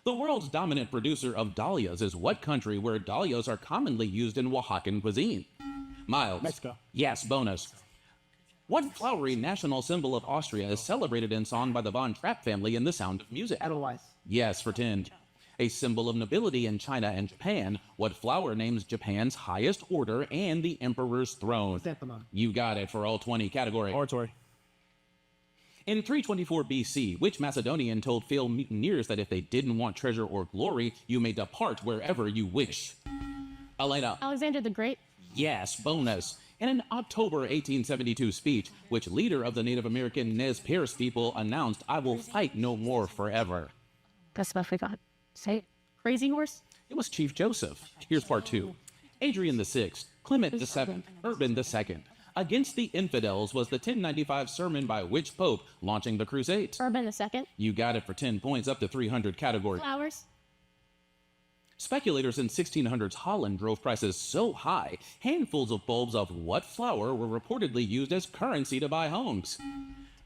The world's dominant producer of dahlias is what country where dahlias are commonly used in Oaxacan cuisine? Miles. Mexico. Yes, bonus. What flowery national symbol of Austria is celebrated in song by the Von Trapp family in The Sound of Music? Edelweiss. Yes, for 10. A symbol of nobility in China and Japan, what flower names Japan's highest order and the emperor's throne? Chrysanthemum. You got it for all 20 category. Oratory. In 324 BC, which Macedonian told failed mutineers that if they didn't want treasure or glory, you may depart wherever you wish? Elena. Alexander the Great. Yes, bonus. In an October 1872 speech, which leader of the Native American Nez Perce people announced, "I will fight no more forever"? That's what we got. Say it. Crazy Horse. It was Chief Joseph. Here's part 2. Adrian VI, Clement VII, Urban II. Against the infidels was the 1095 sermon by which pope launching the Crusades? Urban II. You got it for 10 points, up to 300 category. Flowers. Speculators in 1600s Holland drove prices so high, handfuls of bulbs of what flower were reportedly used as currency to buy homes?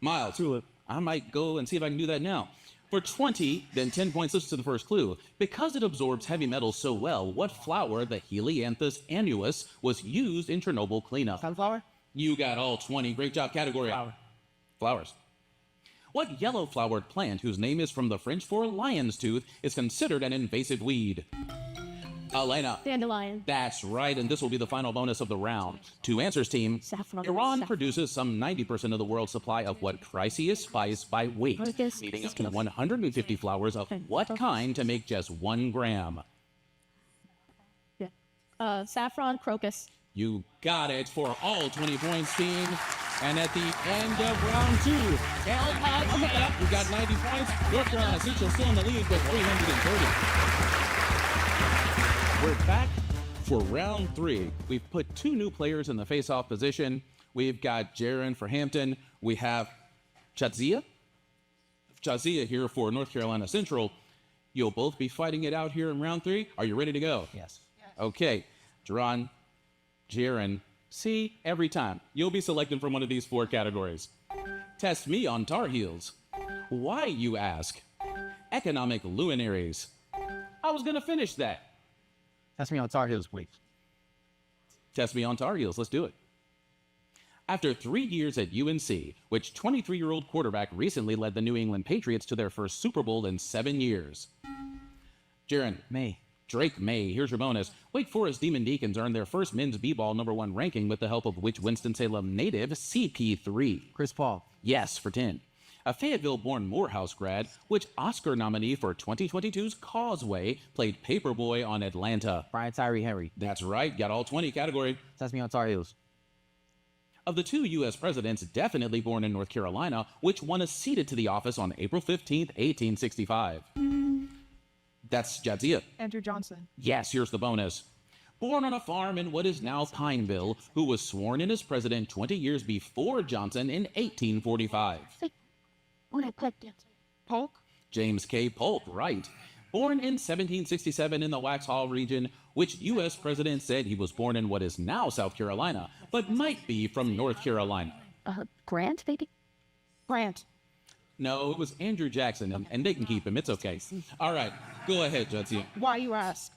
Miles. Tulip. I might go and see if I can do that now. For 20, then 10 points. Listen to the first clue. Because it absorbs heavy metals so well, what flower, the Helianthus annuus, was used in Chernobyl cleanup? Sunflower. You got all 20. Great job, category. Flower. Flowers. What yellow-flowered plant, whose name is from the French for lion's tooth, is considered an invasive weed? Elena. Dandelion. That's right, and this will be the final bonus of the round. 2 answers, team. Saffron. Iran produces some 90% of the world's supply of what priciest spice by weight, needing up to 150 flowers of what kind to make just 1 gram? Yeah. Saffron. Crocus. You got it for all 20 points, team. And at the end of round 2, you got 90 points. North Carolina Central still in the lead with 330. We're back for round 3. We've put 2 new players in the face-off position. We've got Jaron for Hampton. We have Chazia here for North Carolina Central. You'll both be fighting it out here in round 3. Are you ready to go? Yes. Okay. Jaron, see, every time. You'll be selected from one of these 4 categories. Test me on Tar Heels. Why, you ask? Economic luminaries. I was going to finish that. Test me on Tar Heels, please. Test me on Tar Heels. Let's do it. After 3 years at UNC, which 23-year-old quarterback recently led the New England Patriots to their first Super Bowl in 7 years? Jaron. Me. Drake May, here's your bonus. Wake Forest Demon Deacons earned their first men's b-ball #1 ranking with the help of which Winston-Salem native CP3? Chris Paul. Yes, for 10. A Fayetteville-born Morehouse grad, which Oscar nominee for 2022's Causeway played Paperboy on Atlanta? Brian Tyree Henry. That's right, got all 20 category. That's me on Tar Heels. Of the 2 U.S. presidents definitely born in North Carolina, which one is seated to the office on April 15th, 1865? That's Jadzia. Andrew Johnson. Yes, here's the bonus. Born on a farm in what is now Pineville, who was sworn in as president 20 years before Johnson in 1845? Polk. James K. Polk, right. Born in 1767 in the Waxhaw region, which U.S. president said he was born in what is now South Carolina, but might be from North Carolina? Grant, maybe? Grant. No, it was Andrew Jackson, and they can keep him. It's okay. All right, go ahead, Jadzia. Why you ask?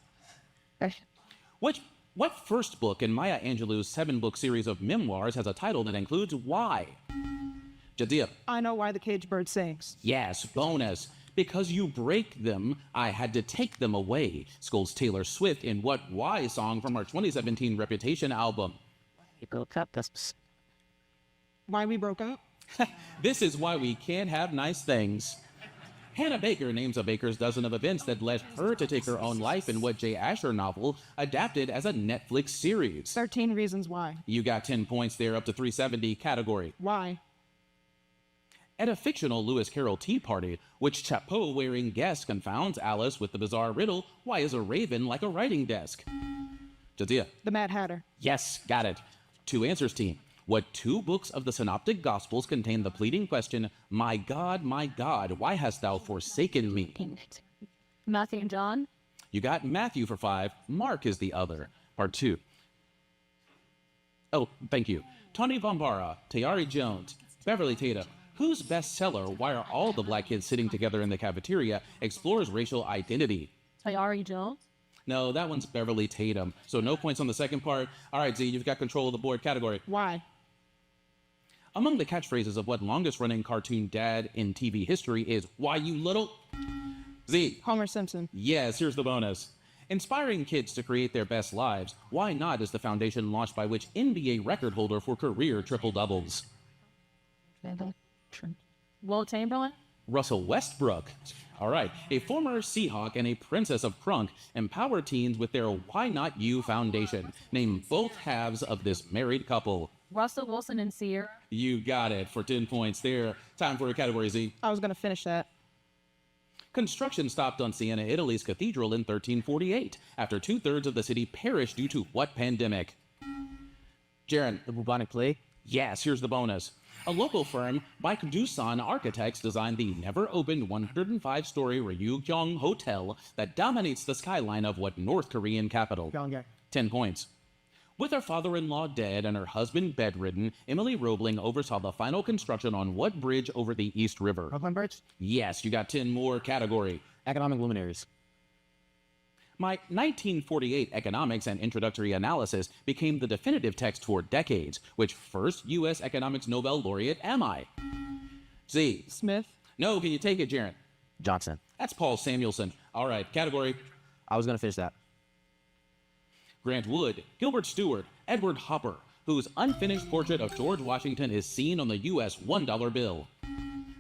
What first book in Maya Angelou's 7-book series of memoirs has a title that includes why? Jadzia. I know why the caged bird sings. Yes, bonus. Because you break them, I had to take them away, scolds Taylor Swift in what why song from our 2017 Reputation album? We broke up. That's why we broke up? This is why we can't have nice things. Hannah Baker names a baker's dozen of events that led her to take her own life in what Jay Asher novel adapted as a Netflix series. 13 Reasons Why. You got 10 points there, up to 370 category. Why? At a fictional Lewis Carroll tea party, which chapeau-wearing guest confounds Alice with the bizarre riddle, why is a raven like a writing desk? Jadzia. The Mad Hatter. Yes, got it. 2 answers, team. What 2 books of the Synoptic Gospels contain the pleading question, my God, why hast thou forsaken me? Matthew and John. You got Matthew for 5. Mark is the other. Part 2. Oh, thank you. Tony Bombara, Tayari Jones, Beverly Tatum, whose bestseller, Why Are All the Black Kids Sitting Together in the Cafeteria, explores racial identity? Tayari Jones. No, that one's Beverly Tatum. So no points on the second part. All right, Z, you've got control of the board category. Why? Among the catchphrases of what longest-running cartoon dad in TV history is, why you little... Z. Homer Simpson. Yes, here's the bonus. Inspiring kids to create their best lives, Why Not is the foundation launched by which NBA record holder for career triple-doubles? Will Chamberlain. Russell Westbrook. All right, a former Seahawk and a princess of Krunk empower teens with their Why Not You Foundation. Name both halves of this married couple. Russell Wilson and Sierra. You got it for 10 points there. Time for a category Z. I was going to finish that. Construction stopped on Siena, Italy's cathedral in 1348 after 2/3 of the city perished due to what pandemic? Jaren. The bubonic plague? Yes, here's the bonus. A local firm, Baek Doosan Architects, designed the never-opened 105-story Ryugyong Hotel that dominates the skyline of what North Korean capital? Pyongyang. 10 points. With her father-in-law dead and her husband bedridden, Emily Roebling oversaw the final construction on what bridge over the East River? Brooklyn Bridge? Yes, you got 10 more category. Economic luminaries. My 1948 Economics and Introductory Analysis became the definitive text for decades. Which first U.S. Economics Nobel laureate am I? Z. Smith. No, can you take it, Jaren? Johnson. That's Paul Samuelson. All right, category. I was going to finish that. Grant Wood, Gilbert Stewart, Edward Hopper, whose unfinished portrait of George Washington is seen on the U.S. $1 bill.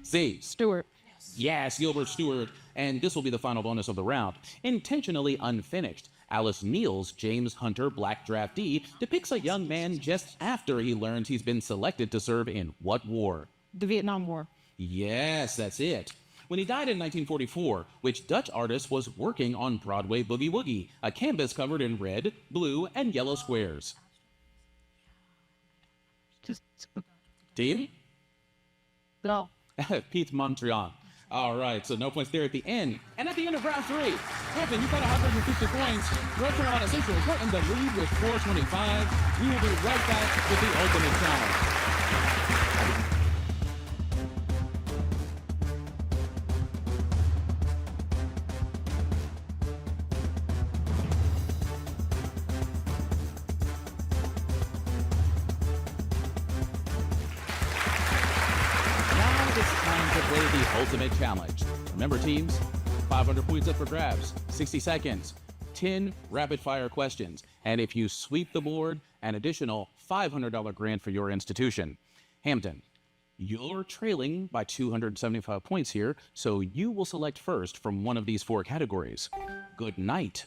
Z. Stewart. Yes, Gilbert Stewart, and this will be the final bonus of the round. Intentionally unfinished, Alice Neal's James Hunter Black Draftee depicts a young man just after he learns he's been selected to serve in what war? The Vietnam War. Yes, that's it. When he died in 1944, which Dutch artist was working on Broadway Boogie Woogie, a canvas covered in red, blue, and yellow squares? Team? No. Pete Montreal. All right, so no points there at the end. And at the end of round 3, Kevin, you got 150 points. North Carolina Central is in the lead with 425. We will be right back with the ultimate challenge. Ultimate challenge. Remember, teams, 500 points up for grabs, 60 seconds. 10 rapid-fire questions. And if you sweep the board, an additional $500 grant for your institution. Hampton, you're trailing by 275 points here, so you will select first from one of these 4 categories. Good night,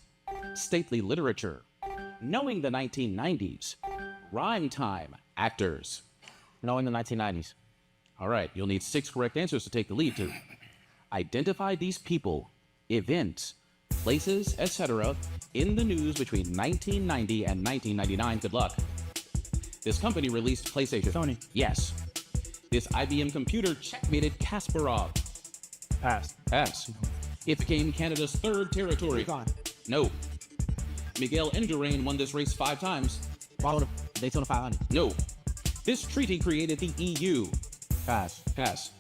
stately literature, knowing the 1990s, rhyme time, actors. Knowing the 1990s. All right, you'll need 6 correct answers to take the lead to. Identify these people, events, places, etc. in the news between 1990 and 1999. Good luck. This company released PlayStation. Sony. Yes. This IBM computer checkmated Kasparov. Pass. Pass. It became Canada's 3rd territory. Gone. No. Miguel Indurain won this race 5 times. Daytona 500. No. This treaty created the EU. Pass. Pass.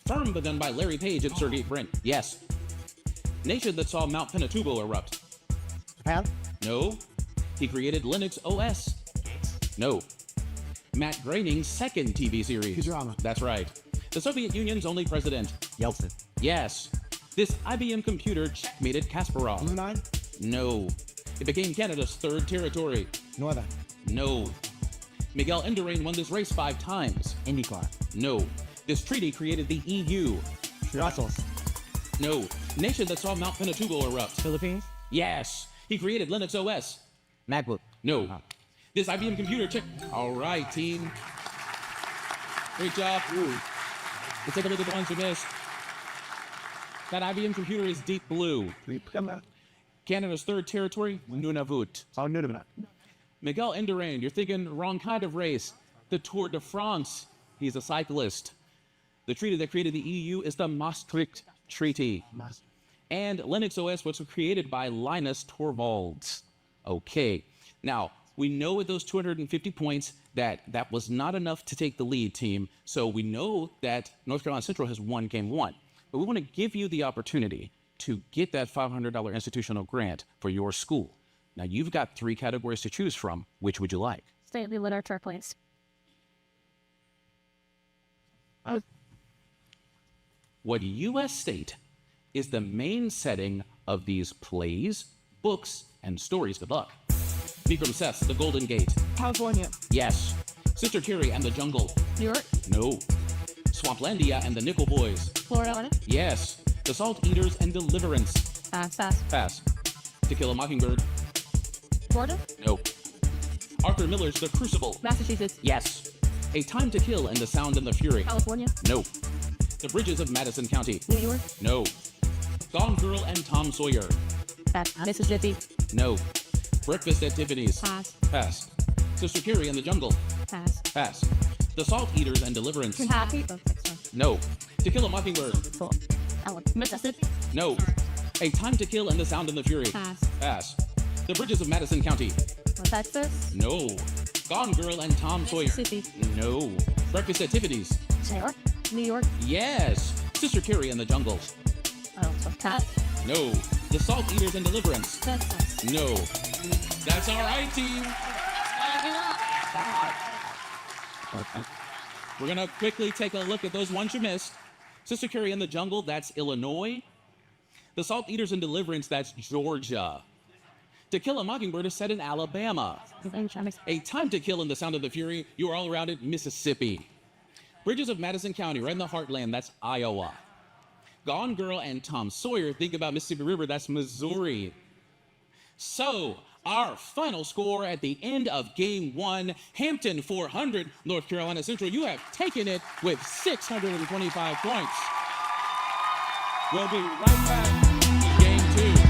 Firm begun by Larry Page and Sergey Brin. Yes. Nation that saw Mount Pinatubo erupt. Japan. No. He created Linux OS. No. Matt Groening's 2nd TV series. Futurama. That's right. The Soviet Union's only president. Yeltsin. Yes. This IBM computer checkmated Kasparov. Blue 9. No. It became Canada's 3rd territory. Northern. No. Miguel Indurain won this race 5 times. IndyCar. No. This treaty created the EU. Brussels. No. Nation that saw Mount Pinatubo erupt. Philippines. Yes. He created Linux OS. MacBook. No. This IBM computer check. All right, team. Great job. Let's take a look at the ones you missed. That IBM computer is deep blue. Canada's 3rd territory, Nunavut. Oh, Nunavut. Miguel Indurain, you're thinking wrong kind of race. The Tour de France. He's a cyclist. The treaty that created the EU is the Maastricht Treaty. And Linux OS was created by Linus Torvalds. Okay. Now, we know with those 250 points that was not enough to take the lead, team. So we know that North Carolina Central has won game 1. But we want to give you the opportunity to get that $500 institutional grant for your school. Now, you've got 3 categories to choose from. Which would you like? Stately literature, please. What U.S. state is the main setting of these plays, books, and stories? Good luck. Vikram Seth's The Golden Gate. California. Yes. Sister Carrie and the Jungle. New York. No. Swamplandia and the Nickel Boys. Florida. Yes. The Salt Eaters and Deliverance. Pass. Pass. To Kill a Mockingbird. Florida. No. Arthur Miller's The Crucible. Massachusetts. Yes. A Time to Kill and the Sound and the Fury. California. No. The Bridges of Madison County. New York. No. Gone Girl and Tom Sawyer. Pass. Mississippi. No. Breakfast at Tiffany's. Pass. Pass. Sister Carrie and the Jungle. Pass. Pass. The Salt Eaters and Deliverance. Happy. No. To Kill a Mockingbird. Mississippi. No. A Time to Kill and the Sound and the Fury. Pass. Pass. The Bridges of Madison County. Texas. No. Gone Girl and Tom Sawyer. Mississippi. No. Breakfast at Tiffany's. New York. New York. Yes. Sister Carrie and the Jungle. Pass. No. The Salt Eaters and Deliverance. Texas. No. That's all right, team. We're going to quickly take a look at those ones you missed. Sister Carrie and the Jungle, that's Illinois. The Salt Eaters and Deliverance, that's Georgia. To Kill a Mockingbird is set in Alabama. A Time to Kill and the Sound of the Fury, you are all around it, Mississippi. Bridges of Madison County, right in the heartland, that's Iowa. Gone Girl and Tom Sawyer, think about Mississippi River, that's Missouri. So, our final score at the end of game 1, Hampton 400, North Carolina Central. You have taken it with 625 points. We'll be right back to game 2.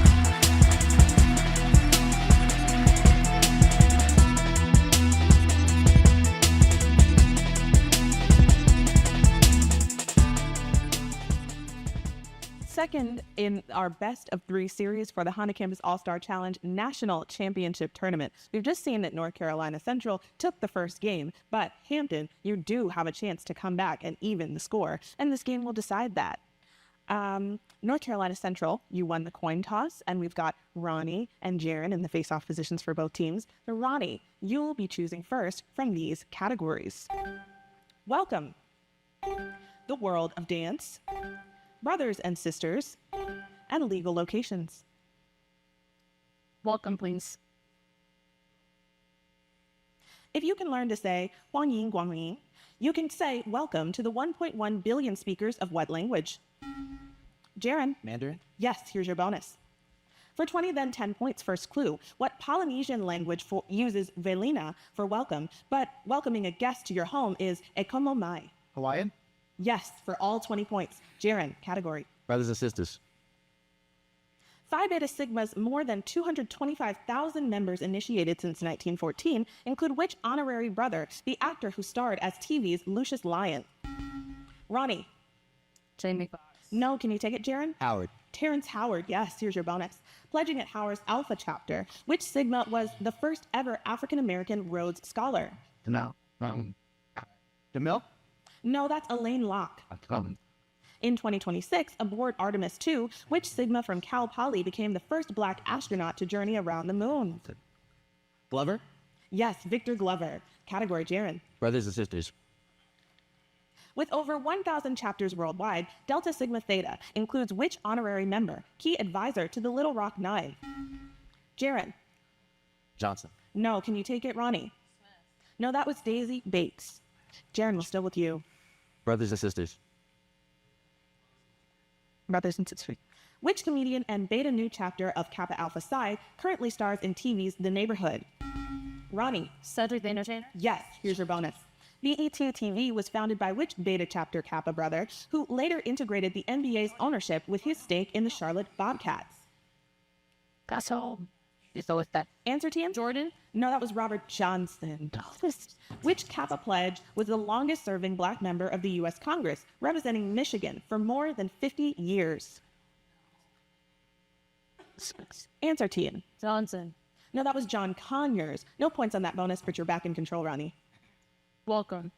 Second in our best of 3 series for the Honda Campus All-Star Challenge National Championship Tournament. We've just seen that North Carolina Central took the first game, but Hampton, you do have a chance to come back and even the score, and this game will decide that. North Carolina Central, you won the coin toss, and we've got Ronnie and Jaron in the face-off positions for both teams. So Ronnie, you will be choosing first from these categories. Welcome. The world of dance, brothers and sisters, and legal locations. Welcome, please. If you can learn to say 欢迎光临, you can say welcome to the 1.1 billion speakers of what language? Jaren. Mandarin. Yes, here's your bonus. For 20, then 10 points, first clue. What Polynesian language uses velina for welcome, but welcoming a guest to your home is e como mai? Hawaiian. Yes, for all 20 points. Jaren, category. Brothers and sisters. Phi Beta Sigma's more than 225,000 members initiated since 1914 include which honorary brother, the actor who starred as TV's Lucius Lyon? Ronnie. Jamie Foxx. No, can you take it, Jaren? Howard. Terrence Howard, yes, here's your bonus. Pledging at Howard's Alpha chapter, which Sigma was the first ever African-American Rhodes Scholar? No. DeMille? No, that's Elaine Locke. In 2026, aboard Artemis II, which Sigma from Cal Poly became the first Black astronaut to journey around the moon? Glover? Yes, Victor Glover. Category, Jaren. Brothers and sisters. With over 1,000 chapters worldwide, Delta Sigma Theta includes which honorary member, key advisor to the Little Rock Nine? Jaren. Johnson. No, can you take it, Ronnie? No, that was Daisy Bates. Jaren, we're still with you. Brothers and sisters. Brothers and sisters. Which comedian and Beta Nu chapter of Kappa Alpha Psi currently stars in TV's The Neighborhood? Ronnie. Cedric the Entertainer? Yes, here's your bonus. BET TV was founded by which Beta chapter Kappa brother, who later integrated the NBA's ownership with his stake in the Charlotte Bobcats? That's all. So with that. Answer, team? Jordan? No, that was Robert Johnson. Which Kappa pledge was the longest serving Black member of the U.S. Congress, representing Michigan for more than 50 years? Answer, team. Johnson. No, that was John Conyers. No points on that bonus, but you're back in control, Ronnie. Welcome.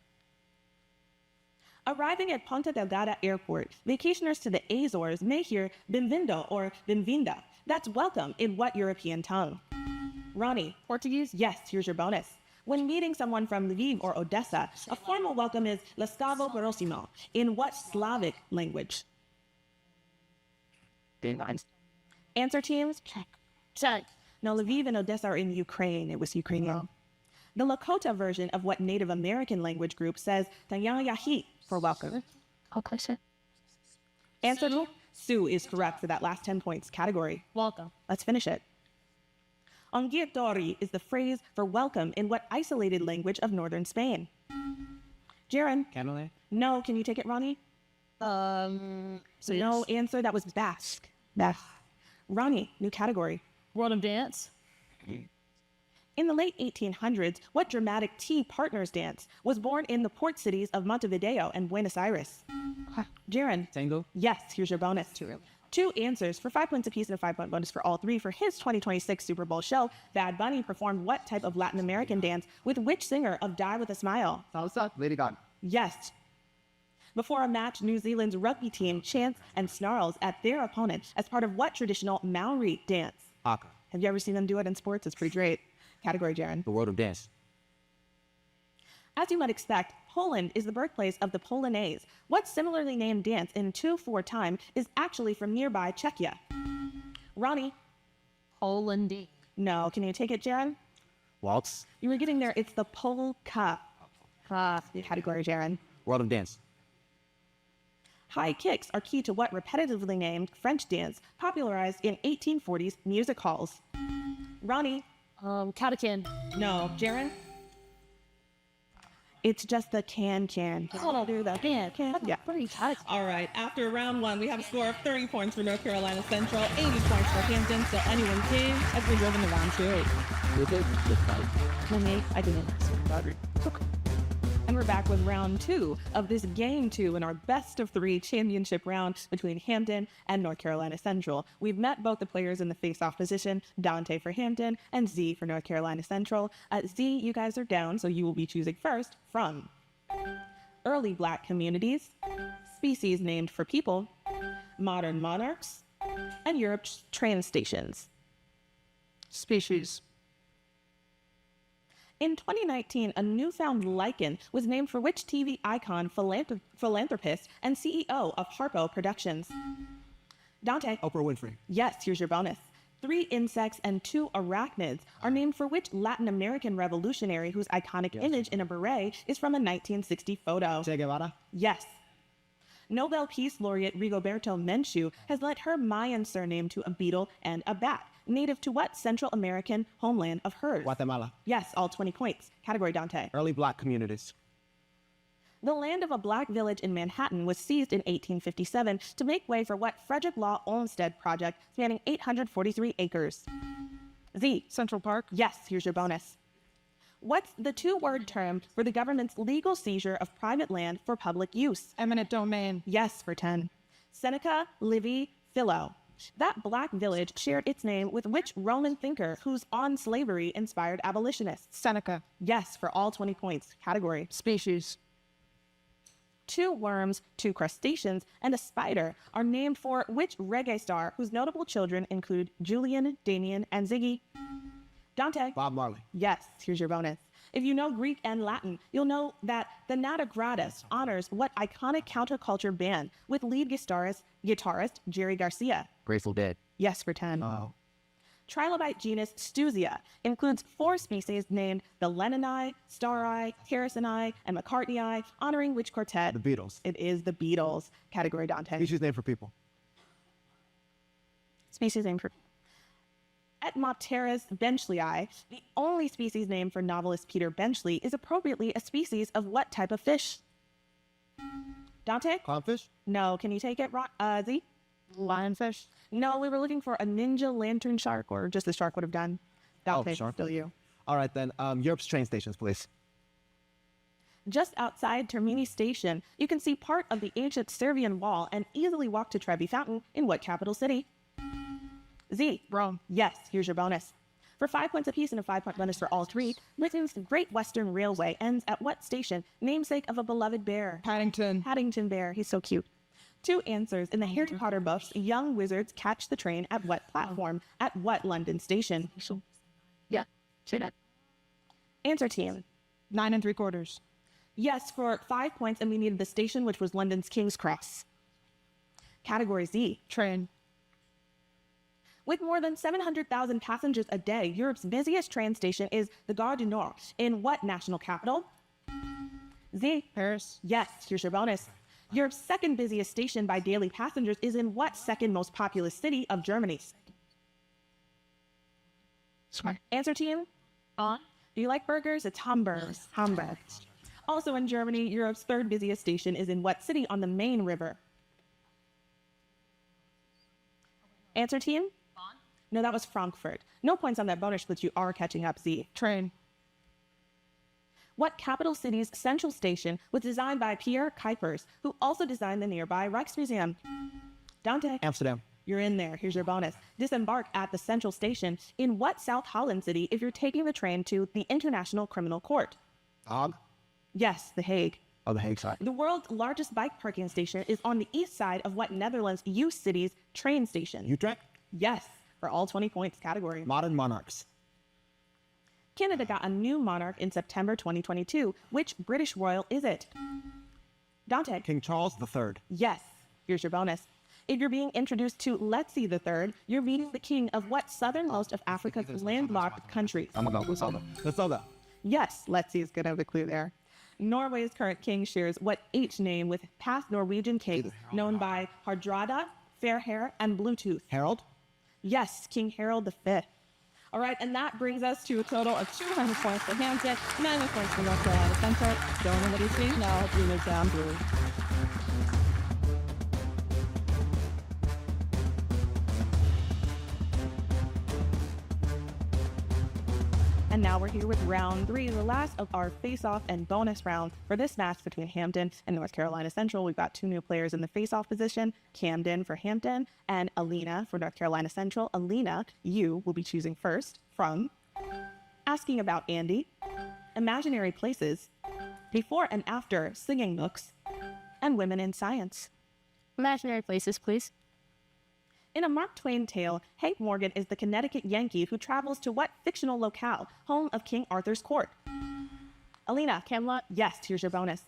Arriving at Ponta Delgada Airport, vacationers to the Azores may hear bem-vindo or bem-vinda. That's welcome in what European tongue? Ronnie. Portuguese? Yes, here's your bonus. When meeting someone from Lviv or Odessa, a formal welcome is Laskavo Porosimo. In what Slavic language? Answer, teams? Check. No, Lviv and Odessa are in Ukraine. It was Ukrainian. The Lakota version of what Native American language group says Tanyayahi for welcome? Answer, Sioux? Sioux is correct for that last 10 points category. Welcome. Let's finish it. Ongiatori is the phrase for welcome in what isolated language of northern Spain? Jaren? Canole? No, can you take it, Ronnie? No answer, that was Basque. Basque. Ronnie, new category. World of Dance? In the late 1800s, what dramatic tea partners dance was born in the port cities of Montevideo and Buenos Aires? Jaren? Tango? Yes, here's your bonus. Two answers for 5 points apiece and a 5-point bonus for all three. For his 2026 Super Bowl show, Bad Bunny performed what type of Latin American dance with which singer of Die With a Smile? Salsa? Lady Gaga. Yes. Before a match, New Zealand's rugby team chants and snarls at their opponent as part of what traditional Maori dance? Haka. Have you ever seen them do it in sports? It's pretty great. Category, Jaren. The world of dance. As you might expect, Poland is the birthplace of the Polonaise. What similarly named dance in 2/4 time is actually from nearby Czechia? Ronnie? Polandy. No, can you take it, Jaren? Waltz. You were getting there. It's the polka. Category, Jaren. World of dance. High kicks are key to what repetitively named French dance popularized in 1840s music halls? Ronnie? Catacan. No. Jaren? It's just the can. Hold on. Do the can. Yeah. Pretty tight. All right. After round one, we have a score of 30 points for North Carolina Central, 80 points for Hampton. So anyone team as we drove into round two. I didn't. And we're back with round two of this game two in our best of three championship round between Hampton and North Carolina Central. We've met both the players in the face-off position, Dante for Hampton and Z for North Carolina Central. Z, you guys are down, so you will be choosing first from early Black communities, species named for people, modern monarchs, and Europe's train stations. Species. In 2019, a newfound lichen was named for which TV icon, philanthropist, and CEO of Harpo Productions? Dante. Oprah Winfrey. Yes, here's your bonus. 3 insects and 2 arachnids are named for which Latin American revolutionary whose iconic image in a beret is from a 1960 photo? Che Guevara? Yes. Nobel Peace Laureate Rigoberto Menchú has lent her Mayan surname to a beetle and a bat, native to what Central American homeland of hers? Guatemala. Yes, all 20 points. Category, Dante. Early black communities. The land of a black village in Manhattan was seized in 1857 to make way for what Frederick Law Olmsted project spanning 843 acres? Z. Central Park. Yes, here's your bonus. What's the 2-word term for the government's legal seizure of private land for public use? Eminent domain. Yes, for 10. Seneca, Livy, Philo. That black village shared its name with which Roman thinker whose On Slavery inspired abolitionists? Seneca. Yes, for all 20 points. Category. Species. 2 worms, 2 crustaceans, and a spider are named for which reggae star whose notable children include Julian, Damien, and Ziggy? Dante. Bob Marley. Yes, here's your bonus. If you know Greek and Latin, you'll know that the Nata Gratis honors what iconic counterculture band with lead guitarist Jerry Garcia? Grateful Dead. Yes, for 10. Oh. Trilobite genus Stusia includes 4 species named the Lennoni, Starri, Harrisoni, and McCartneyi, honoring which quartet? The Beatles. It is the Beatles. Category, Dante. Species name for people. Species name for Etmopteris benchlei, the only species name for novelist Peter Benchley, is appropriately a species of what type of fish? Dante? Clownfish? No. Can you take it, Z? Lionfish. No, we were looking for a ninja lantern shark, or just the shark would have done. Dante, shark. still you. All right, then. Europe's train stations, please. Just outside Termini Station, you can see part of the ancient Servian wall and easily walk to Trevi Fountain in what capital city? Z. Rome. Yes, here's your bonus. For 5 points apiece and a 5-point bonus for all 3, Britain's Great Western Railway ends at what station, namesake of a beloved bear? Paddington. Paddington Bear, he's so cute. 2 answers. In the Harry Potter books, young wizards catch the train at what platform? At what London station? Yeah, say that. Answer team. 9 3/4. Yes, for 5 points, and we needed the station, which was London's King's Cross. Category Z. Train. With more than 700,000 passengers a day, Europe's busiest train station is the Gare du Nord. In what national capital? Z. Paris. Yes, here's your bonus. Europe's second busiest station by daily passengers is in what second most populous city of Germany? Smart. Answer team? On. Do you like burgers? It's Hamburg. Hamburg. Also in Germany, Europe's third busiest station is in what city on the Main River? Answer team? Bonn. No, that was Frankfurt. No points on that bonus, but you are catching up, Z. Train. What capital city's central station was designed by Pierre Kuipers, who also designed the nearby Rijksmuseum? Dante. Amsterdam. You're in there. Here's your bonus. Disembark at the central station in what South Holland city if you're taking the train to the International Criminal Court? Hague? Yes, The Hague. Oh, the Hague side. The world's largest bike parking station is on the east side of what Netherlands' U city's train station? Utrecht? Yes, for all 20 points category. Modern monarchs. Canada got a new monarch in September 2022. Which British royal is it? Dante. King Charles III. Yes. Here's your bonus. If you're being introduced to Letzi III, you're meeting the king of what southernmost of Africa's landlocked countries? I'm gonna go with Lesotho. Yes, Letzi is good. I have a clue there. Norway's current king shares what H name with past Norwegian kings known by Hardrada, Fair Hair, and Bluetooth? Harold? Yes, King Harold V. All right, and that brings us to a total of 200 points for Hampton, 90 points for North Carolina Central. Don't know what he's saying now. Bruno's down blue. And now we're here with round 3, the last of our face-off and bonus round for this match between Hampton and North Carolina Central. We've got 2 new players in the face-off position, Camden for Hampton and Alina for North Carolina Central. Alina, you will be choosing first from Asking About Andy, Imaginary Places, Before and After Singing Nooks, and Women in Science. Imaginary Places, please. In a Mark Twain tale, Hank Morgan is the Connecticut Yankee who travels to what fictional locale, home of King Arthur's court? Alina. Camelot. Yes, here's your bonus.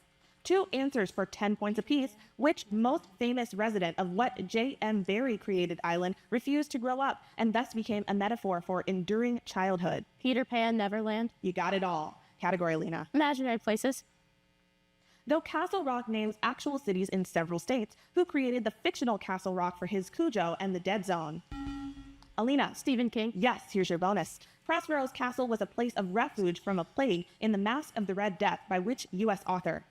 2 answers for 10 points apiece. Which most famous resident of what J.M. Barrie created island refused to grow up and thus became a metaphor for enduring childhood? Peter Pan, Neverland. You got it all. Category, Lena. Imaginary places. Though Castle Rock names actual cities in several states, who created the fictional Castle Rock for his Cujo and the Dead Zone? Alina. Stephen King. Yes, here's your bonus. Prospero's Castle was a place of refuge from a plague in The Mask of the Red Death by which U.S. author?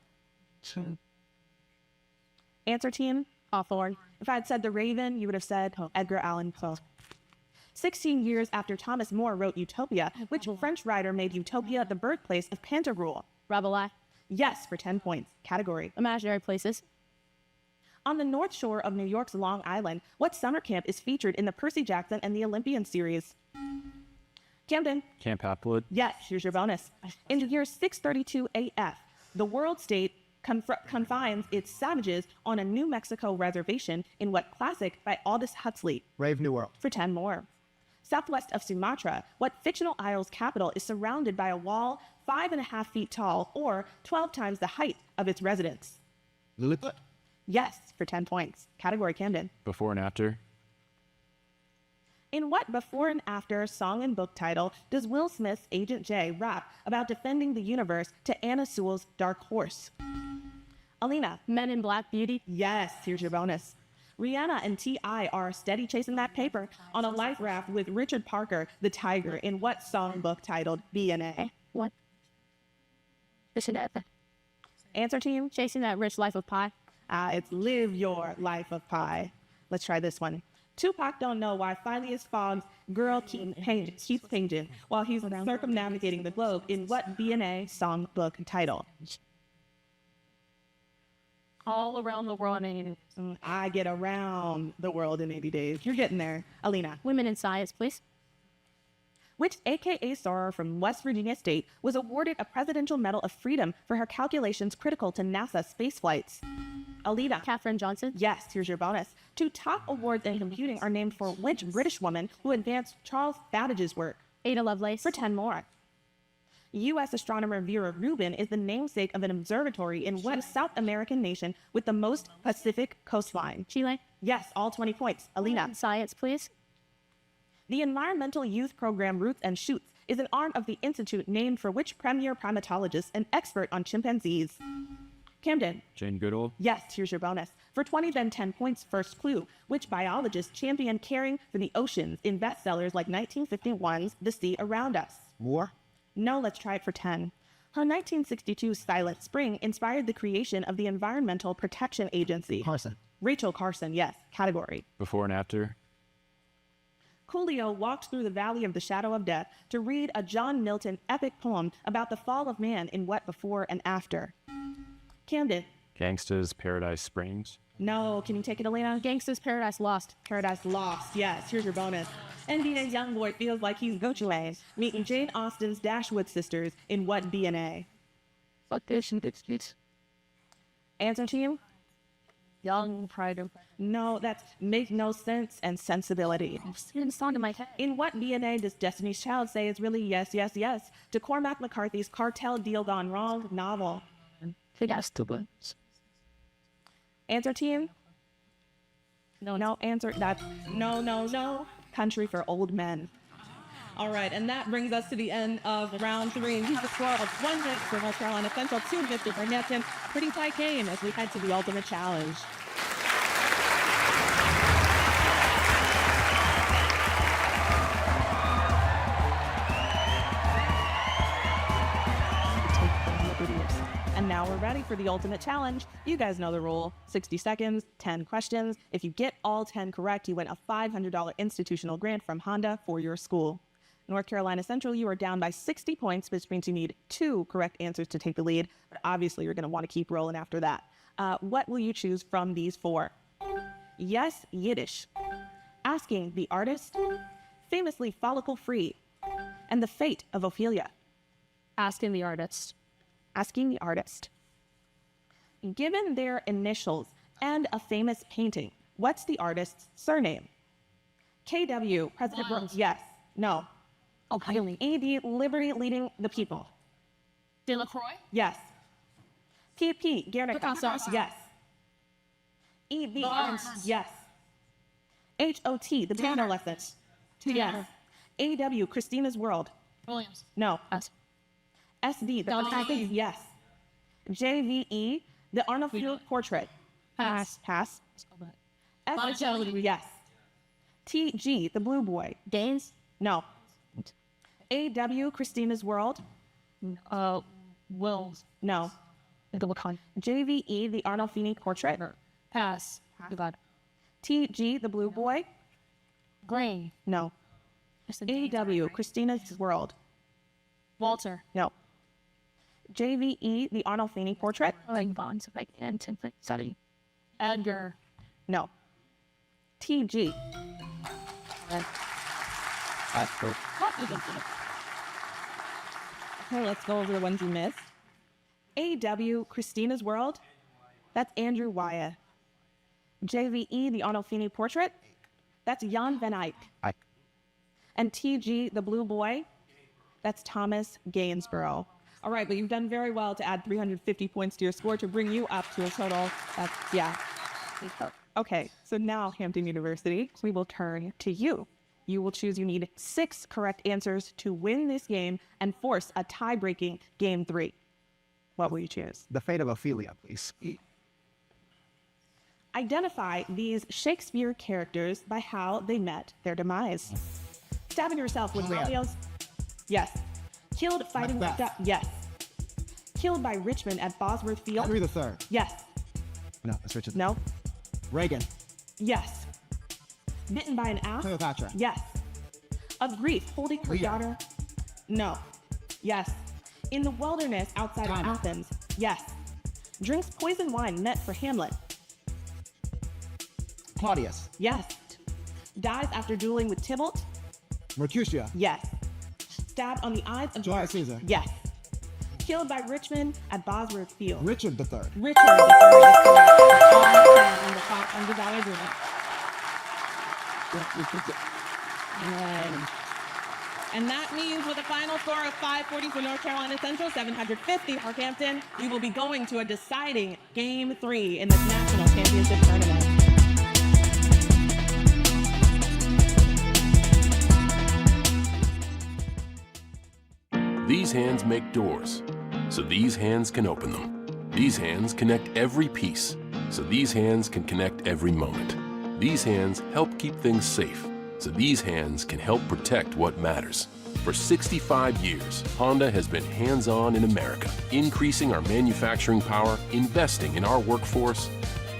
Answer team? Hawthorne. If I had said The Raven, you would have said Edgar Allan Poe. 16 years after Thomas More wrote Utopia, which French writer made Utopia the birthplace of Pantagruel? Rabelais. Yes, for 10 points. Category. Imaginary places. On the north shore of New York's Long Island, what summer camp is featured in the Percy Jackson and the Olympian series? Camden. Camp Half-Blood. Yes, here's your bonus. In the year 632 AF, the world state confines its savages on a New Mexico reservation in what classic by Aldous Huxley? Brave New World. For 10 more. Southwest of Sumatra, what fictional isle's capital is surrounded by a wall 5.5 feet tall or 12 times the height of its residents? Lilliput. Yes, for 10 points. Category, Camden. Before and after. In what before and after song and book title does Will Smith's Agent J rap about defending the universe to Anna Sewell's Dark Horse? Alina. Men in Black Beauty. Yes, here's your bonus. Rihanna and T.I. are steady chasing that paper on a life raft with Richard Parker, the tiger, in what songbook titled B&A? What? Answer team? Chasing That Rich Life of Pi. It's Live Your Life of Pi. Let's try this one. Tupac don't know why Phileas Fogg's girl keeps changing while he's circumnavigating the globe in what B&A songbook title? All Around the World in 80 Days. I Get Around the World in 80 Days. You're getting there. Alina. Women in Science, please. Which AKA star from West Virginia State was awarded a Presidential Medal of Freedom for her calculations critical to NASA space flights? Alina. Katherine Johnson. Yes, here's your bonus. 2 top awards in computing are named for which British woman who advanced Charles Babbage's work? Ada Lovelace. For 10 more. U.S. astronomer Vera Rubin is the namesake of an observatory in what South American nation with the most Pacific coastline? Chile. Yes, all 20 points. Alina. Science, please. The environmental youth program Roots and Shoots is an arm of the institute named for which premier primatologist and expert on chimpanzees? Camden. Jane Goodall. Yes, here's your bonus. For 20, then 10 points, first clue. Which biologist championed caring for the oceans in bestsellers like 1951's The Sea Around Us? Moore. No, let's try it for 10. Her 1962 Silent Spring inspired the creation of the Environmental Protection Agency. Carson. Rachel Carson, yes. Category. Before and after. Coolio walked through the Valley of the Shadow of Death to read a John Milton epic poem about the fall of man in what before and after? Camden. Gangsta's Paradise Springs. No, can you take it, Elena? Gangsta's Paradise Lost. Paradise Lost, yes. Here's your bonus. NBA YoungBoy feels like he's Gucci meeting Jane Austen's Dashwood sisters in what B&A? Answer team? Young Pride. No, that's Make No Sense and Sensibility. It's song in my head. In what B&A does Destiny's Child say is really yes, yes, yes to Cormac McCarthy's Cartel Deal Gone Wrong novel? Answer team? No answer. That's no. Country for Old Men. All right, and that brings us to the end of round 3. He's the score of 1 hit for North Carolina Central, 2 hits for Hampton. Pretty tight game as we head to the ultimate challenge. And now we're ready for the ultimate challenge. You guys know the rule. 60 seconds, 10 questions. If you get all 10 correct, you win a $500 institutional grant from Honda for your school. North Carolina Central, you are down by 60 points, which means you need 2 correct answers to take the lead. But obviously, you're going to want to keep rolling after that. What will you choose from these 4? Yes, Yiddish. Asking the artist. Famously follicle-free. And the fate of Ophelia. Asking the artist. Asking the artist. Given their initials and a famous painting, what's the artist's surname? KW, President Brooks. Yes. No. Oh, really? AD, Liberty Leading the People. Delacroix? Yes. PP, Guernica. Picasso. Yes. EB, yes. HOT, the piano lessons. Yes. AW, Christina's World. Williams. No. SD, the Dante. yes. JVE, the Arnold Field portrait. Pass. Pass. Botticelli. Yes. TG, the Blue Boy. Gaines. No. AW, Christina's World. Wills. No. JVE, the Arnolfini portrait. Pass. God. TG, the Blue Boy. Green. No. AW, Christina's World. Walter. No. JVE, the Arnolfini portrait. Bonds, like Anton, study. Edgar. No. TG. Okay, let's go over the ones you missed. AW, Christina's World. That's Andrew Wyatt. JVE, the Arnolfini portrait. That's Jan van Eyck. And TG, the Blue Boy. That's Thomas Gainsborough. All right, but you've done very well to add 350 points to your score to bring you up to a total. Okay, so now, Hampton University, we will turn to you. You will choose, you need 6 correct answers to win this game and force a tie-breaking game 3. What will you choose? The fate of Ophelia, please. Identify these Shakespeare characters by how they met their demise. Stabbing yourself with Romeo's. Yes. Killed fighting. Yes. Killed by Richmond at Bosworth Field. Henry III. Yes. No, that's Richard. No. Reagan. Yes. Bitten by an asp. Cleopatra. Yes. Of grief, holding her daughter. No. Yes. In the wilderness outside of Athens. Yes. Drinks poison wine meant for Hamlet. Claudius. Yes. Dies after dueling with Tybalt. Mercutio. Yes. Stabbed on the eyes of Julius Caesar. Yes. Killed by Richmond at Bosworth Field. Richard III. Richard III is correct. All 10 in the $500 agreement. And that means with a final score of 540 for North Carolina Central, 750 for Hampton, we will be going to a deciding Game 3 in this national championship tournament. These hands make doors, so these hands can open them. These hands connect every piece, so these hands can connect every moment. These hands help keep things safe, so these hands can help protect what matters. For 65 years, Honda has been hands-on in America, increasing our manufacturing power, investing in our workforce,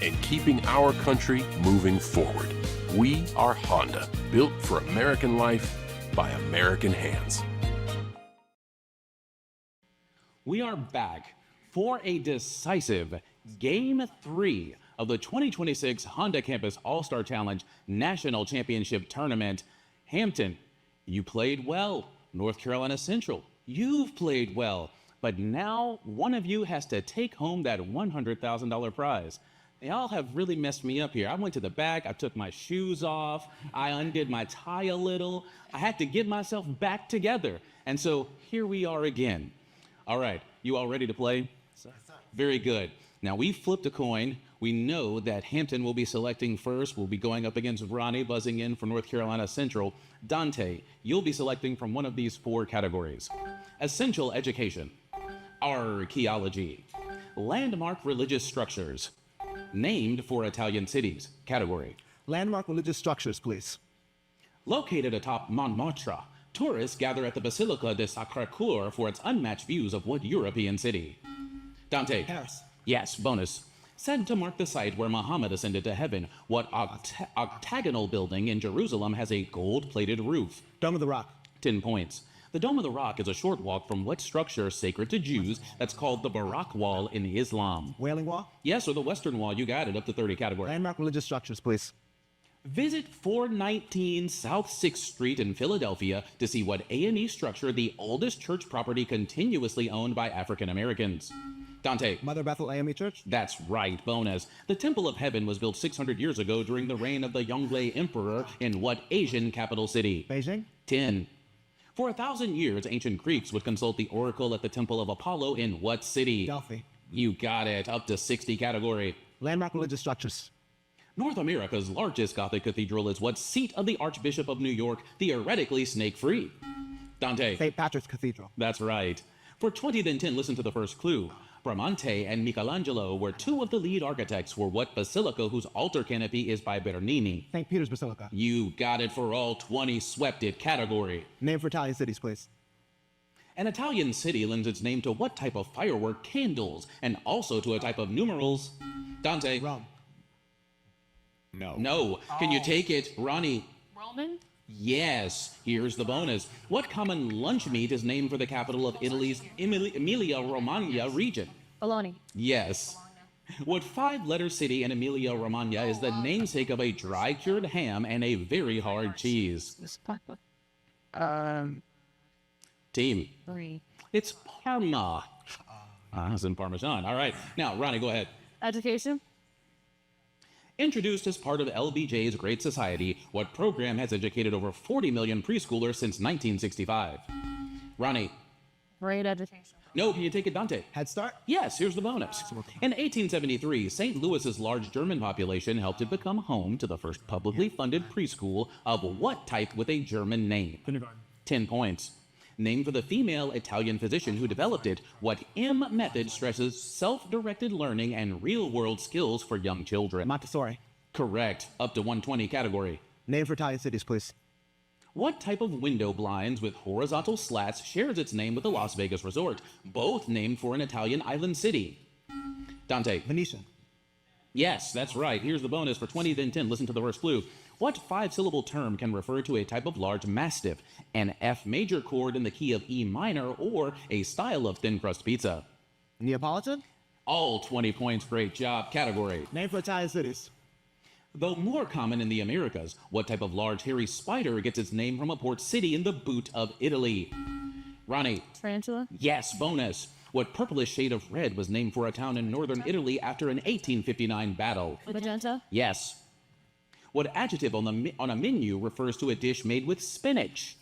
and keeping our country moving forward. We are Honda, built for American life by American hands. We are back for a decisive Game 3 of the 2026 Honda Campus All-Star Challenge National Championship Tournament. Hampton, you played well. North Carolina Central, you've played well. But now one of you has to take home that $100,000 prize. They all have really messed me up here. I went to the back, I took my shoes off, I undid my tie a little. I had to get myself back together. And so here we are again. All right, you all ready to play? Very good. Now we flipped a coin. We know that Hampton will be selecting first. We'll be going up against Ronnie, buzzing in for North Carolina Central. Dante, you'll be selecting from one of these 4 categories. Essential education, archaeology, landmark religious structures, named for Italian cities, category. Landmark religious structures, please. Located atop Montmartre, tourists gather at the Basilica de Sacré-Cœur for its unmatched views of what European city? Dante. Paris. Yes, bonus. Said to mark the site where Muhammad ascended to heaven, what octagonal building in Jerusalem has a gold-plated roof? Dome of the Rock. 10 points. The Dome of the Rock is a short walk from what structure sacred to Jews that's called the Barak Wall in Islam? Wailing Wall? Yes, or the Western Wall. You got it, up to 30 category. Landmark religious structures, please. Visit 419 South 6th Street in Philadelphia to see what A&E structure, the oldest church property continuously owned by African Americans. Dante. Mother Bethel AME Church? That's right, bonus. The Temple of Heaven was built 600 years ago during the reign of the Yongle Emperor in what Asian capital city? Beijing? 10. For 1,000 years, ancient Greeks would consult the oracle at the Temple of Apollo in what city? Delphi. You got it. Up to 60 category. Landmark religious structures. North America's largest Gothic cathedral is what seat of the Archbishop of New York, theoretically snake-free? Dante. St. Patrick's Cathedral. That's right. For 20 then 10, listen to the first clue. Bramante and Michelangelo were two of the lead architects for what basilica whose altar canopy is by Bernini? St. Peter's Basilica. You got it for all 20. Swept it. Category. Name for Italian cities, please. An Italian city lends its name to what type of firework? Candles, and also to a type of numerals? Dante. Rome. No. Can you take it? Ronnie. Roman? Yes. Here's the bonus. What common lunch meat is named for the capital of Italy's Emilia-Romagna region? Bologna. Yes. What five-letter city in Emilia-Romagna is the namesake of a dry-cured ham and a very hard cheese? Team. 3. It's Parma. It's in Parmesan. All right. Now, Ronnie, go ahead. Education? Introduced as part of LBJ's Great Society, what program has educated over 40 million preschoolers since 1965? Ronnie. Great education. No, can you take it, Dante? Head Start? Yes, here's the bonus. In 1873, St. Louis's large German population helped it become home to the first publicly funded preschool of what type with a German name? Kindergarten. 10 points. Named for the female Italian physician who developed it, what M method stresses self-directed learning and real-world skills for young children? Montessori. Correct. Up to 120 category. Name for Italian cities, please. What type of window blinds with horizontal slats shares its name with the Las Vegas resort, both named for an Italian island city? Dante. Venetian. Yes, that's right. Here's the bonus for 20 then 10. Listen to the first clue. What five-syllable term can refer to a type of large mastiff, an F major chord in the key of E minor, or a style of thin crust pizza? Neapolitan? All 20 points. Great job. Category. Name for Italian cities. Though more common in the Americas, what type of large hairy spider gets its name from a port city in the boot of Italy? Ronnie. Tarantula? Yes, bonus. What purplish shade of red was named for a town in northern Italy after an 1859 battle? Magenta? Yes. What adjective on a menu refers to a dish made with spinach?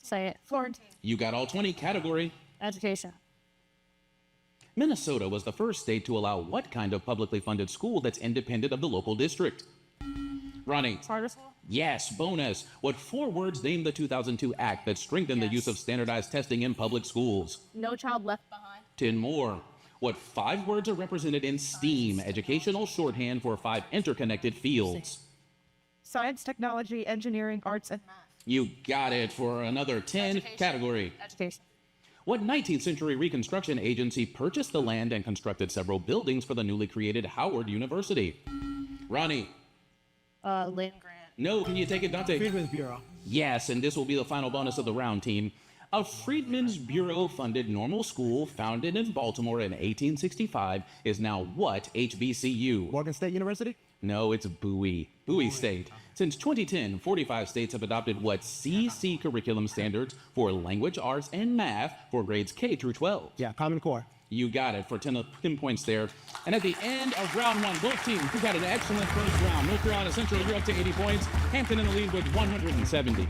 Say it. Florentine. You got all 20. Category. Education. Minnesota was the first state to allow what kind of publicly funded school that's independent of the local district? Ronnie. Charter school? Yes, bonus. What four words name the 2002 act that strengthened the use of standardized testing in public schools? No child left behind. 10 more. What five words are represented in STEAM, educational shorthand for 5 interconnected fields? Science, technology, engineering, arts, and math. You got it for another 10. Education. Category. Education. What 19th century reconstruction agency purchased the land and constructed several buildings for the newly created Howard University? Ronnie. Land grant. No, can you take it, Dante? Freedmen's Bureau. Yes, and this will be the final bonus of the round, team. A Freedmen's Bureau-funded normal school founded in Baltimore in 1865 is now what HBCU? Morgan State University? No, it's Bowie State. Since 2010, 45 states have adopted what CC curriculum standards for language, arts, and math for grades K through 12. Yeah, Common Core. You got it for 10 points there. And at the end of round one, both teams who got an excellent first round. North Carolina Central, you're up to 80 points. Hampton in the lead with 170.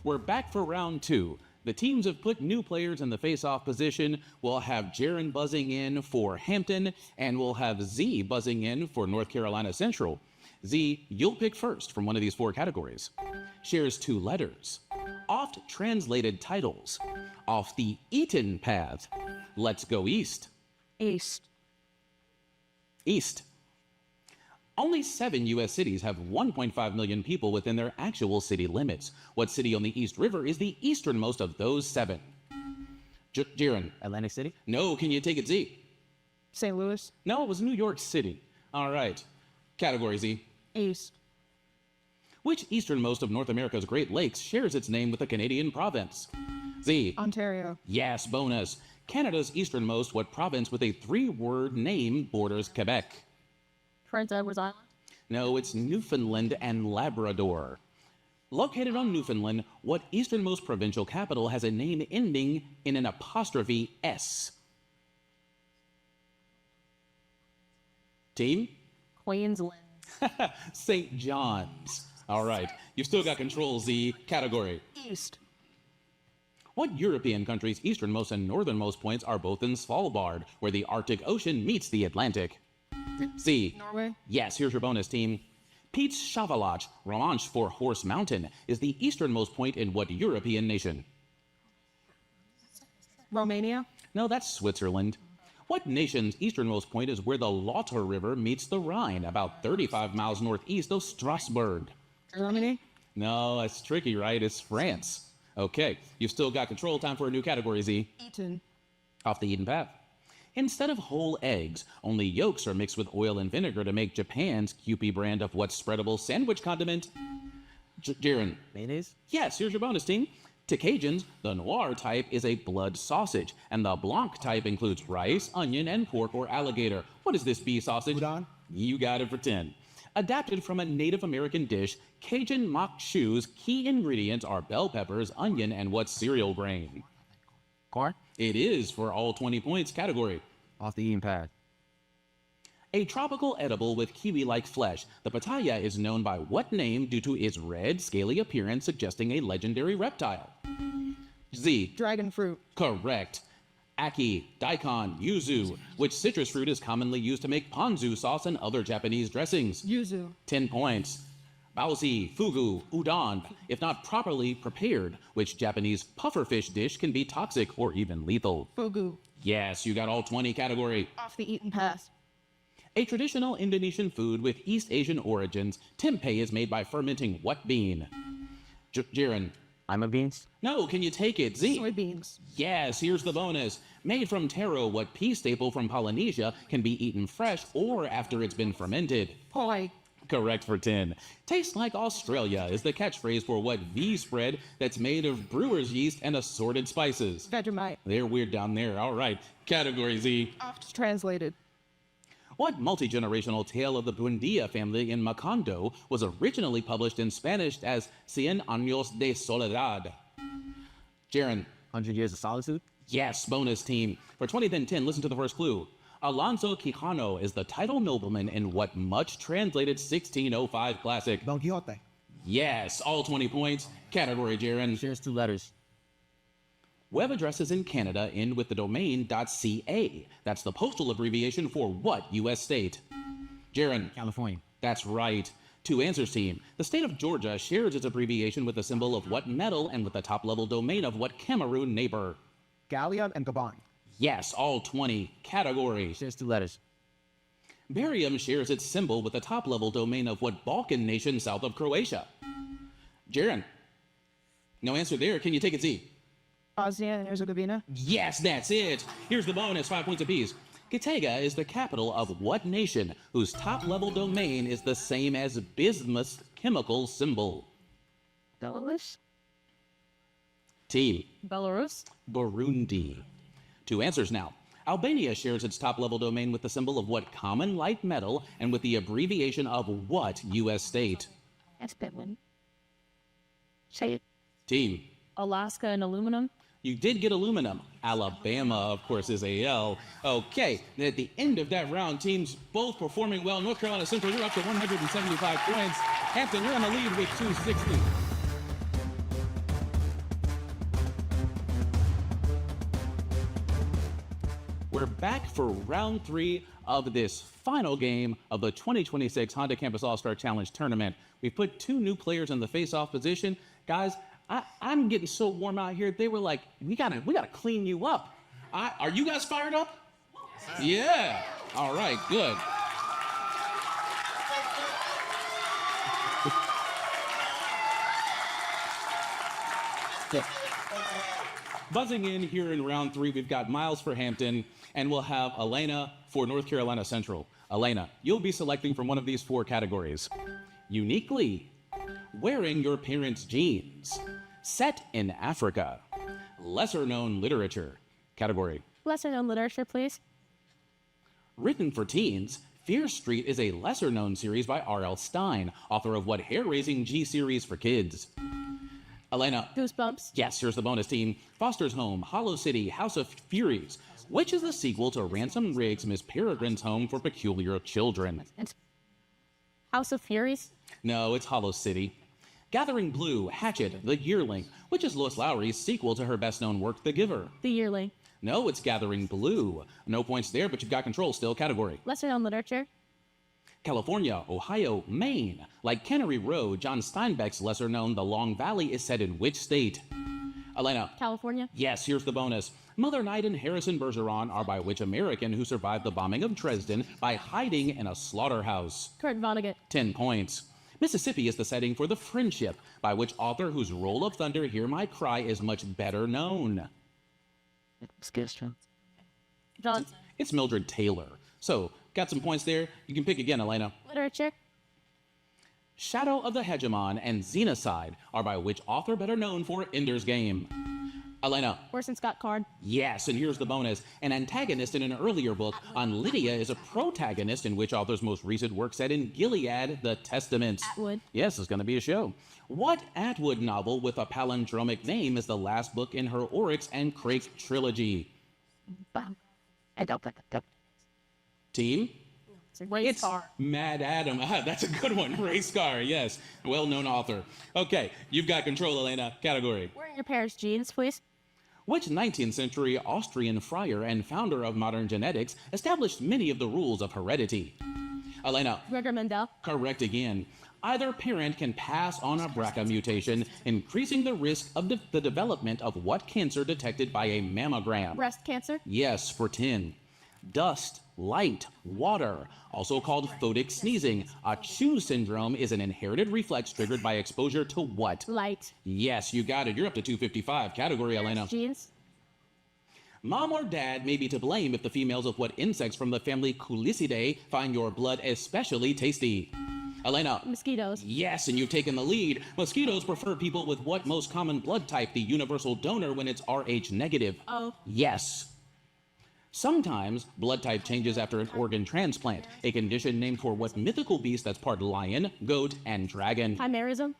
We're back for round two. The teams have put new players in the face-off position. We'll have Jaron buzzing in for Hampton, and we'll have Z buzzing in for North Carolina Central. Z, you'll pick first from one of these 4 categories. Shares 2 letters. Oft-translated titles. Off the Eaton path. Let's go east. East. East. Only 7 U.S. cities have 1.5 million people within their actual city limits. What city on the East River is the easternmost of those 7? Jaron. Atlantic City? No, can you take it, Z? St. Louis? No, it was New York City. All right. Category, Z. East. Which easternmost of North America's Great Lakes shares its name with a Canadian province? Z. Ontario. Yes, bonus. Canada's easternmost what province with a 3-word name borders Quebec? Prince Edward's Island? No, it's Newfoundland and Labrador. Located on Newfoundland, what easternmost provincial capital has a name ending in an apostrophe S? Team? Queensland. St. John's. All right. You've still got control, Z. Category. East. What European country's easternmost and northernmost points are both in Svalbard, where the Arctic Ocean meets the Atlantic? C. Norway. Yes, here's your bonus, team. Pete's Shavalach, Romansh for Horse Mountain, is the easternmost point in what European nation? Romania. No, that's Switzerland. What nation's easternmost point is where the Lauter River meets the Rhine, about 35 miles northeast of Strasbourg? Germany. No, that's tricky, right? It's France. Okay, you've still got control. Time for a new category, Z. Eaton. Off the eaten path. Instead of whole eggs, only yolks are mixed with oil and vinegar to make Japan's Kewpie brand of what spreadable sandwich condiment? Jiren. Mayonnaise? Yes, here's your bonus, team. To Cajuns, the noir type is a blood sausage, and the blanc type includes rice, onion, and pork or alligator. What is this bee sausage? Udon. You got it for 10. Adapted from a Native American dish, Cajun mock shoes' key ingredients are bell peppers, onion, and what cereal grain? Corn? It is for all 20 points category. Off the eaten path. A tropical edible with kiwi-like flesh, the pitaya is known by what name due to its red, scaly appearance suggesting a legendary reptile? Z. Dragon fruit. Correct. Aki, daikon, yuzu. Which citrus fruit is commonly used to make ponzu sauce and other Japanese dressings? Yuzu. 10 points. Baozi, fugu, udon. If not properly prepared, which Japanese pufferfish dish can be toxic or even lethal? Fugu. Yes, you got all 20 category. Off the eaten path. A traditional Indonesian food with East Asian origins, tempeh is made by fermenting what bean? Jiren. Lima beans? No, can you take it? Z. Soybeans. Yes, here's the bonus. Made from taro, what pea staple from Polynesia can be eaten fresh or after it's been fermented? Poi. Correct for 10. Tastes like Australia is the catchphrase for what V spread that's made of brewer's yeast and assorted spices? Vegemite. They're weird down there. All right. Category Z. Oft translated. What multi-generational tale of the Buendia family in Macondo was originally published in Spanish as Cien Años de Soledad? Jiren. 100 Years of Solitude? Yes, bonus team. For 20 then 10, listen to the first clue. Alonso Quijano is the title nobleman in what much translated 1605 classic? Don Quixote. Yes, all 20 points. Category, Jiren. Shares 2 letters. Web addresses in Canada end with the domain .ca. That's the postal abbreviation for what U.S. state? Jiren. California. That's right. 2 answers, team. The state of Georgia shares its abbreviation with the symbol of what metal and with the top-level domain of what Cameroon neighbor? Gallium and Gabon. Yes, all 20. Category. Shares 2 letters. Barium shares its symbol with the top-level domain of what Balkan nation south of Croatia? Jiren. No answer there. Can you take it, Z? Bosnia and Herzegovina. Yes, that's it. Here's the bonus, 5 points apiece. Gitega is the capital of what nation whose top-level domain is the same as bismuth's chemical symbol? Belarus. T. Belarus. Burundi. 2 answers now. Albania shares its top-level domain with the symbol of what common light metal and with the abbreviation of what U.S. state? That's Finland. Say it. T. Alaska and aluminum. You did get aluminum. Alabama, of course, is AL. Okay, at the end of that round, teams both performing well. North Carolina Central, you're up to 175 points. Hampton, you're on the lead with 260. We're back for round 3 of this final game of the 2026 Honda Campus All-Star Challenge Tournament. We've put 2 new players in the face-off position. Guys, I'm getting so warm out here. They were like, we gotta clean you up. Are you guys fired up? Yeah. All right, good. Buzzing in here in round 3, we've got Miles for Hampton, and we'll have Elena for North Carolina Central. Elena, you'll be selecting from one of these 4 categories. Uniquely, wearing your parents' jeans. Set in Africa. Lesser-known literature. Category. Lesser-known literature, please. Written for teens, Fear Street is a lesser-known series by R.L. Stine, author of what hair-raising G-series for kids? Elena. Goosebumps. Yes, here's the bonus team. Foster's Home, Hollow City, House of Furies. Which is the sequel to Ransom Riggs' Miss Peregrine's Home for Peculiar Children? It's House of Furies? No, it's Hollow City. Gathering Blue, Hatchet, The Yearling, which is Lois Lowry's sequel to her best-known work, The Giver. The Yearling. No, it's Gathering Blue. No points there, but you've got control still. Category. Lesser known literature. California, Ohio, Maine. Like Cannery Row, John Steinbeck's lesser-known The Long Valley is set in which state? Elena. California. Yes, here's the bonus. Mother Night and Harrison Bergeron are by which American who survived the bombing of Dresden by hiding in a slaughterhouse? Kurt Vonnegut. 10 points. Mississippi is the setting for The Friendship, by which author whose Roll of Thunder, Hear My Cry is much better known? John. It's Mildred Taylor. So, got some points there. You can pick again, Elena. Literature. Shadow of the Hegemon and Xenocide are by which author better known for Ender's Game? Elena. Orson Scott Card. Yes, and here's the bonus. An antagonist in an earlier book on Lydia is a protagonist in which author's most recent work set in Gilead, The Testament. Atwood. Yes, it's going to be a show. What Atwood novel with a palindromic name is the last book in her Oryx and Crake trilogy? Team? It's Car. Mad Adam. That's a good one. Race Car, yes. Well-known author. Okay, you've got control, Elena. Category. Wearing your parents' jeans, please. Which 19th century Austrian friar and founder of modern genetics established many of the rules of heredity? Elena. Gregor Mendel. Correct again. Either parent can pass on a BRCA mutation, increasing the risk of the development of what cancer detected by a mammogram? Breast cancer. Yes, for 10. Dust, light, water, also called photic sneezing. A CHU syndrome is an inherited reflex triggered by exposure to what? Light. Yes, you got it. You're up to 255. Category, Elena. Jeans. Mom or dad may be to blame if the females of what insects from the family Culicidae find your blood especially tasty? Elena. Mosquitoes. Yes, and you've taken the lead. Mosquitoes prefer people with what most common blood type, the universal donor, when it's Rh negative? O. Yes. Sometimes blood type changes after an organ transplant, a condition named for what mythical beast that's part lion, goat, and dragon? Chimerism.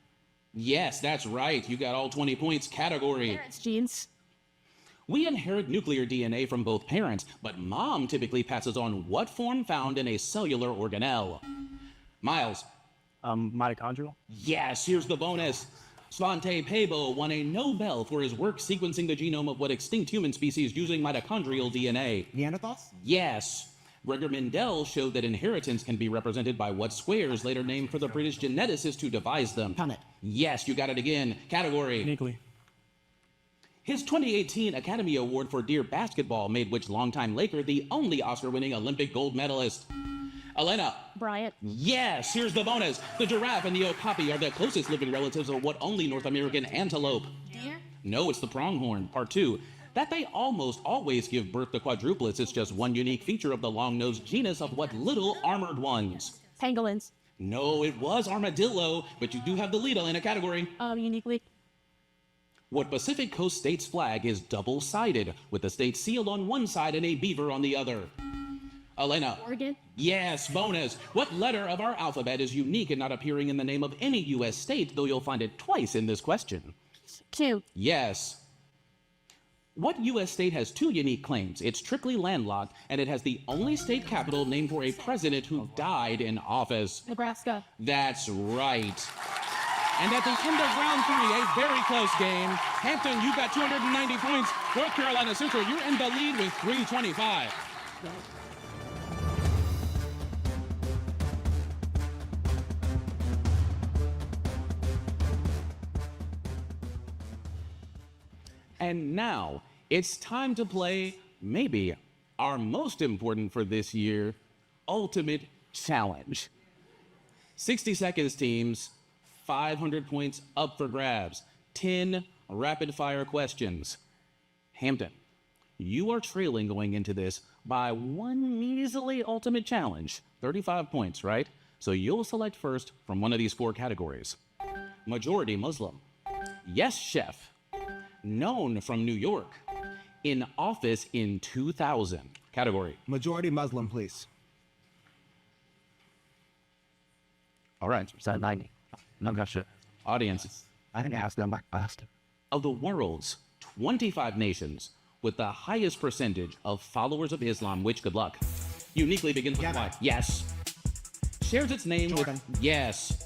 Yes, that's right. You got all 20 points. Category. Parents' genes. We inherit nuclear DNA from both parents, but mom typically passes on what form found in a cellular organelle? Miles. Mitochondrial. Yes, here's the bonus. Svante Pääbo won a Nobel for his work sequencing the genome of what extinct human species using mitochondrial DNA? Neanderthals? Yes. Gregor Mendel showed that inheritance can be represented by what squares, later named for the British geneticist who devised them? Planet. Yes, you got it again. Category. Uniquely. His 2018 Academy Award for Deer Basketball made which longtime Laker the only Oscar-winning Olympic gold medalist? Elena. Bryant. Yes, here's the bonus. The giraffe and the okapi are the closest living relatives of what only North American antelope? Deer. No, it's the pronghorn. Part 2. That they almost always give birth to quadruplets is just one unique feature of the long-nosed genus of what little armored ones? Pangolins. No, it was armadillo, but you do have the lead in a category. Uniquely. What Pacific Coast state's flag is double-sided, with the state seal on one side and a beaver on the other? Elena. Oregon. Yes, bonus. What letter of our alphabet is unique and not appearing in the name of any U.S. state, though you'll find it twice in this question? Q. Yes. What U.S. state has 2 unique claims? It's strictly landlocked, and it has the only state capital named for a president who died in office. Nebraska. That's right. And at the end of round 3, a very close game. Hampton, you got 290 points. North Carolina Central, you're in the lead with 325. And now, it's time to play maybe our most important for this year, Ultimate Challenge. 60 seconds, teams. 500 points up for grabs. 10 rapid-fire questions. Hampton, you are trailing going into this by one measly Ultimate Challenge. 35 points, right? So you'll select first from one of these 4 categories. Majority Muslim. Yes, chef. Known from New York. In office in 2000. Category. Majority Muslim, please. All right. Side 90. No, gotcha. Audience. I think I asked them. I asked them. Of the world's 25 nations with the highest percentage of followers of Islam, which, good luck, uniquely begins with what? Yes. Shares its name Jordan. with, yes.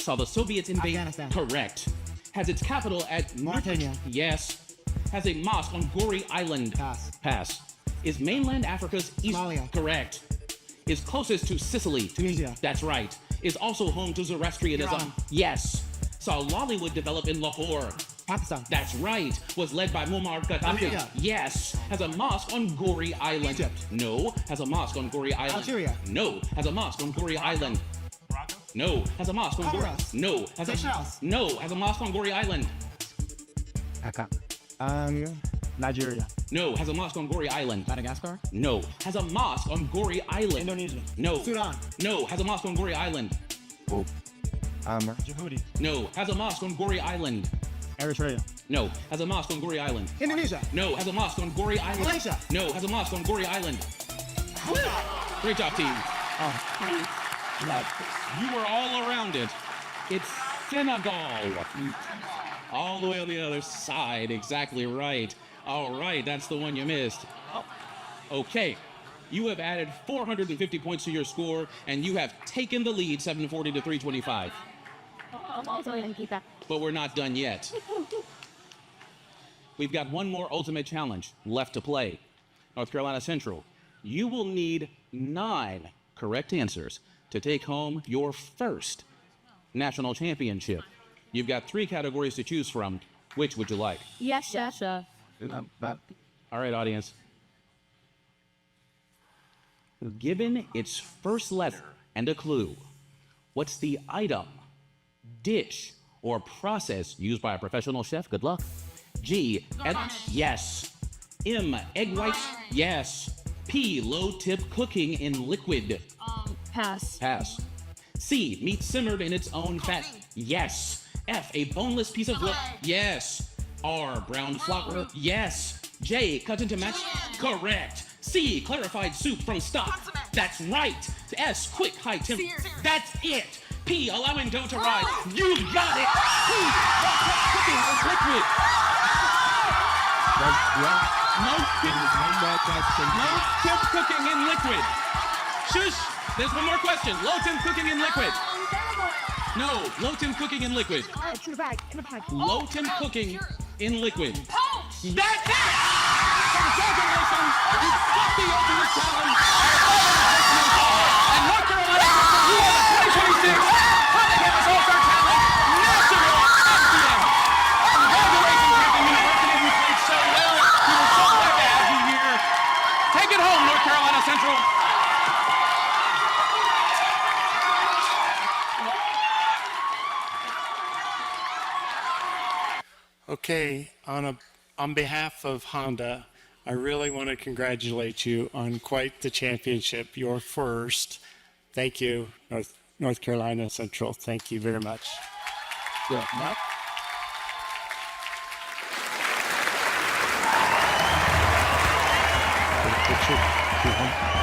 saw the Soviets invade? Afghanistan. Correct. Has its capital at Mauritania. Yes. Has a mosque on Gori Island? Pass. Pass. Is mainland Africa's east? Somalia. Correct. Is closest to Sicily? Tunisia. That's right. Is also home to Zoroastrianism? Iran. Yes. Saw Lollywood develop in Lahore? Pakistan. That's right. Was led by Muammar Gaddafi? Libya. Yes. Has a mosque on Gori Island? Egypt. No. Has a mosque on Gori Island? Algeria. No. Has a mosque on Gori Island? No. Has a mosque on Gori? Comoros. No. Has Seychelles. No. Has a mosque on Gori Island? Nigeria. No. Has a mosque on Gori Island? Madagascar. No. Has a mosque on Gori Island? Indonesia. No. Sudan. No. Has a mosque on Gori Island? Djibouti. No. Has a mosque on Gori Island? Eritrea. No. Has a mosque on Gori Island? Indonesia. No. Has a mosque on Gori Island? Malaysia. No. Has a mosque on Gori Island? Great job, team. You were all around it. It's Senegal. All the way on the other side. Exactly right. All right, that's the one you missed. Okay. You have added 450 points to your score, and you have taken the lead 740 to 325. But we're not done yet. We've got one more ultimate challenge left to play. North Carolina Central, you will need 9 correct answers to take home your first national championship. You've got 3 categories to choose from. Which would you like? Yes, chef. All right, audience. Given its first letter and a clue, what's the item, dish, or process used by a professional chef? Good luck. G, yes. M, egg whites? Yes. P, low-tip cooking in liquid? Pass. Pass. C, meat simmered in its own fat? Yes. F, a boneless piece of yes. R, brown flour? Yes. J, cut into match? Correct. C, clarified soup from stock? That's right. S, quick high temp? That's it. P, allowing dough to rise? You got it. P, cooking is liquid. No temp cooking in liquid. Shush. There's one more question. Low temp cooking in liquid. No, low temp cooking in liquid. In the bag. Low temp cooking in liquid. That's it! Congratulations! You got the ultimate challenge! And North Carolina, you are the 2026 Honda Campus All-Star Challenge National Champion! Congratulations, Hampton University. You played so well. We were so glad to have you here. Take it home, North Carolina Central. Okay, on behalf of Honda, I really want to congratulate you on quite the championship, your first. Thank you, North Carolina Central. Thank you very much. Yeah. Picture.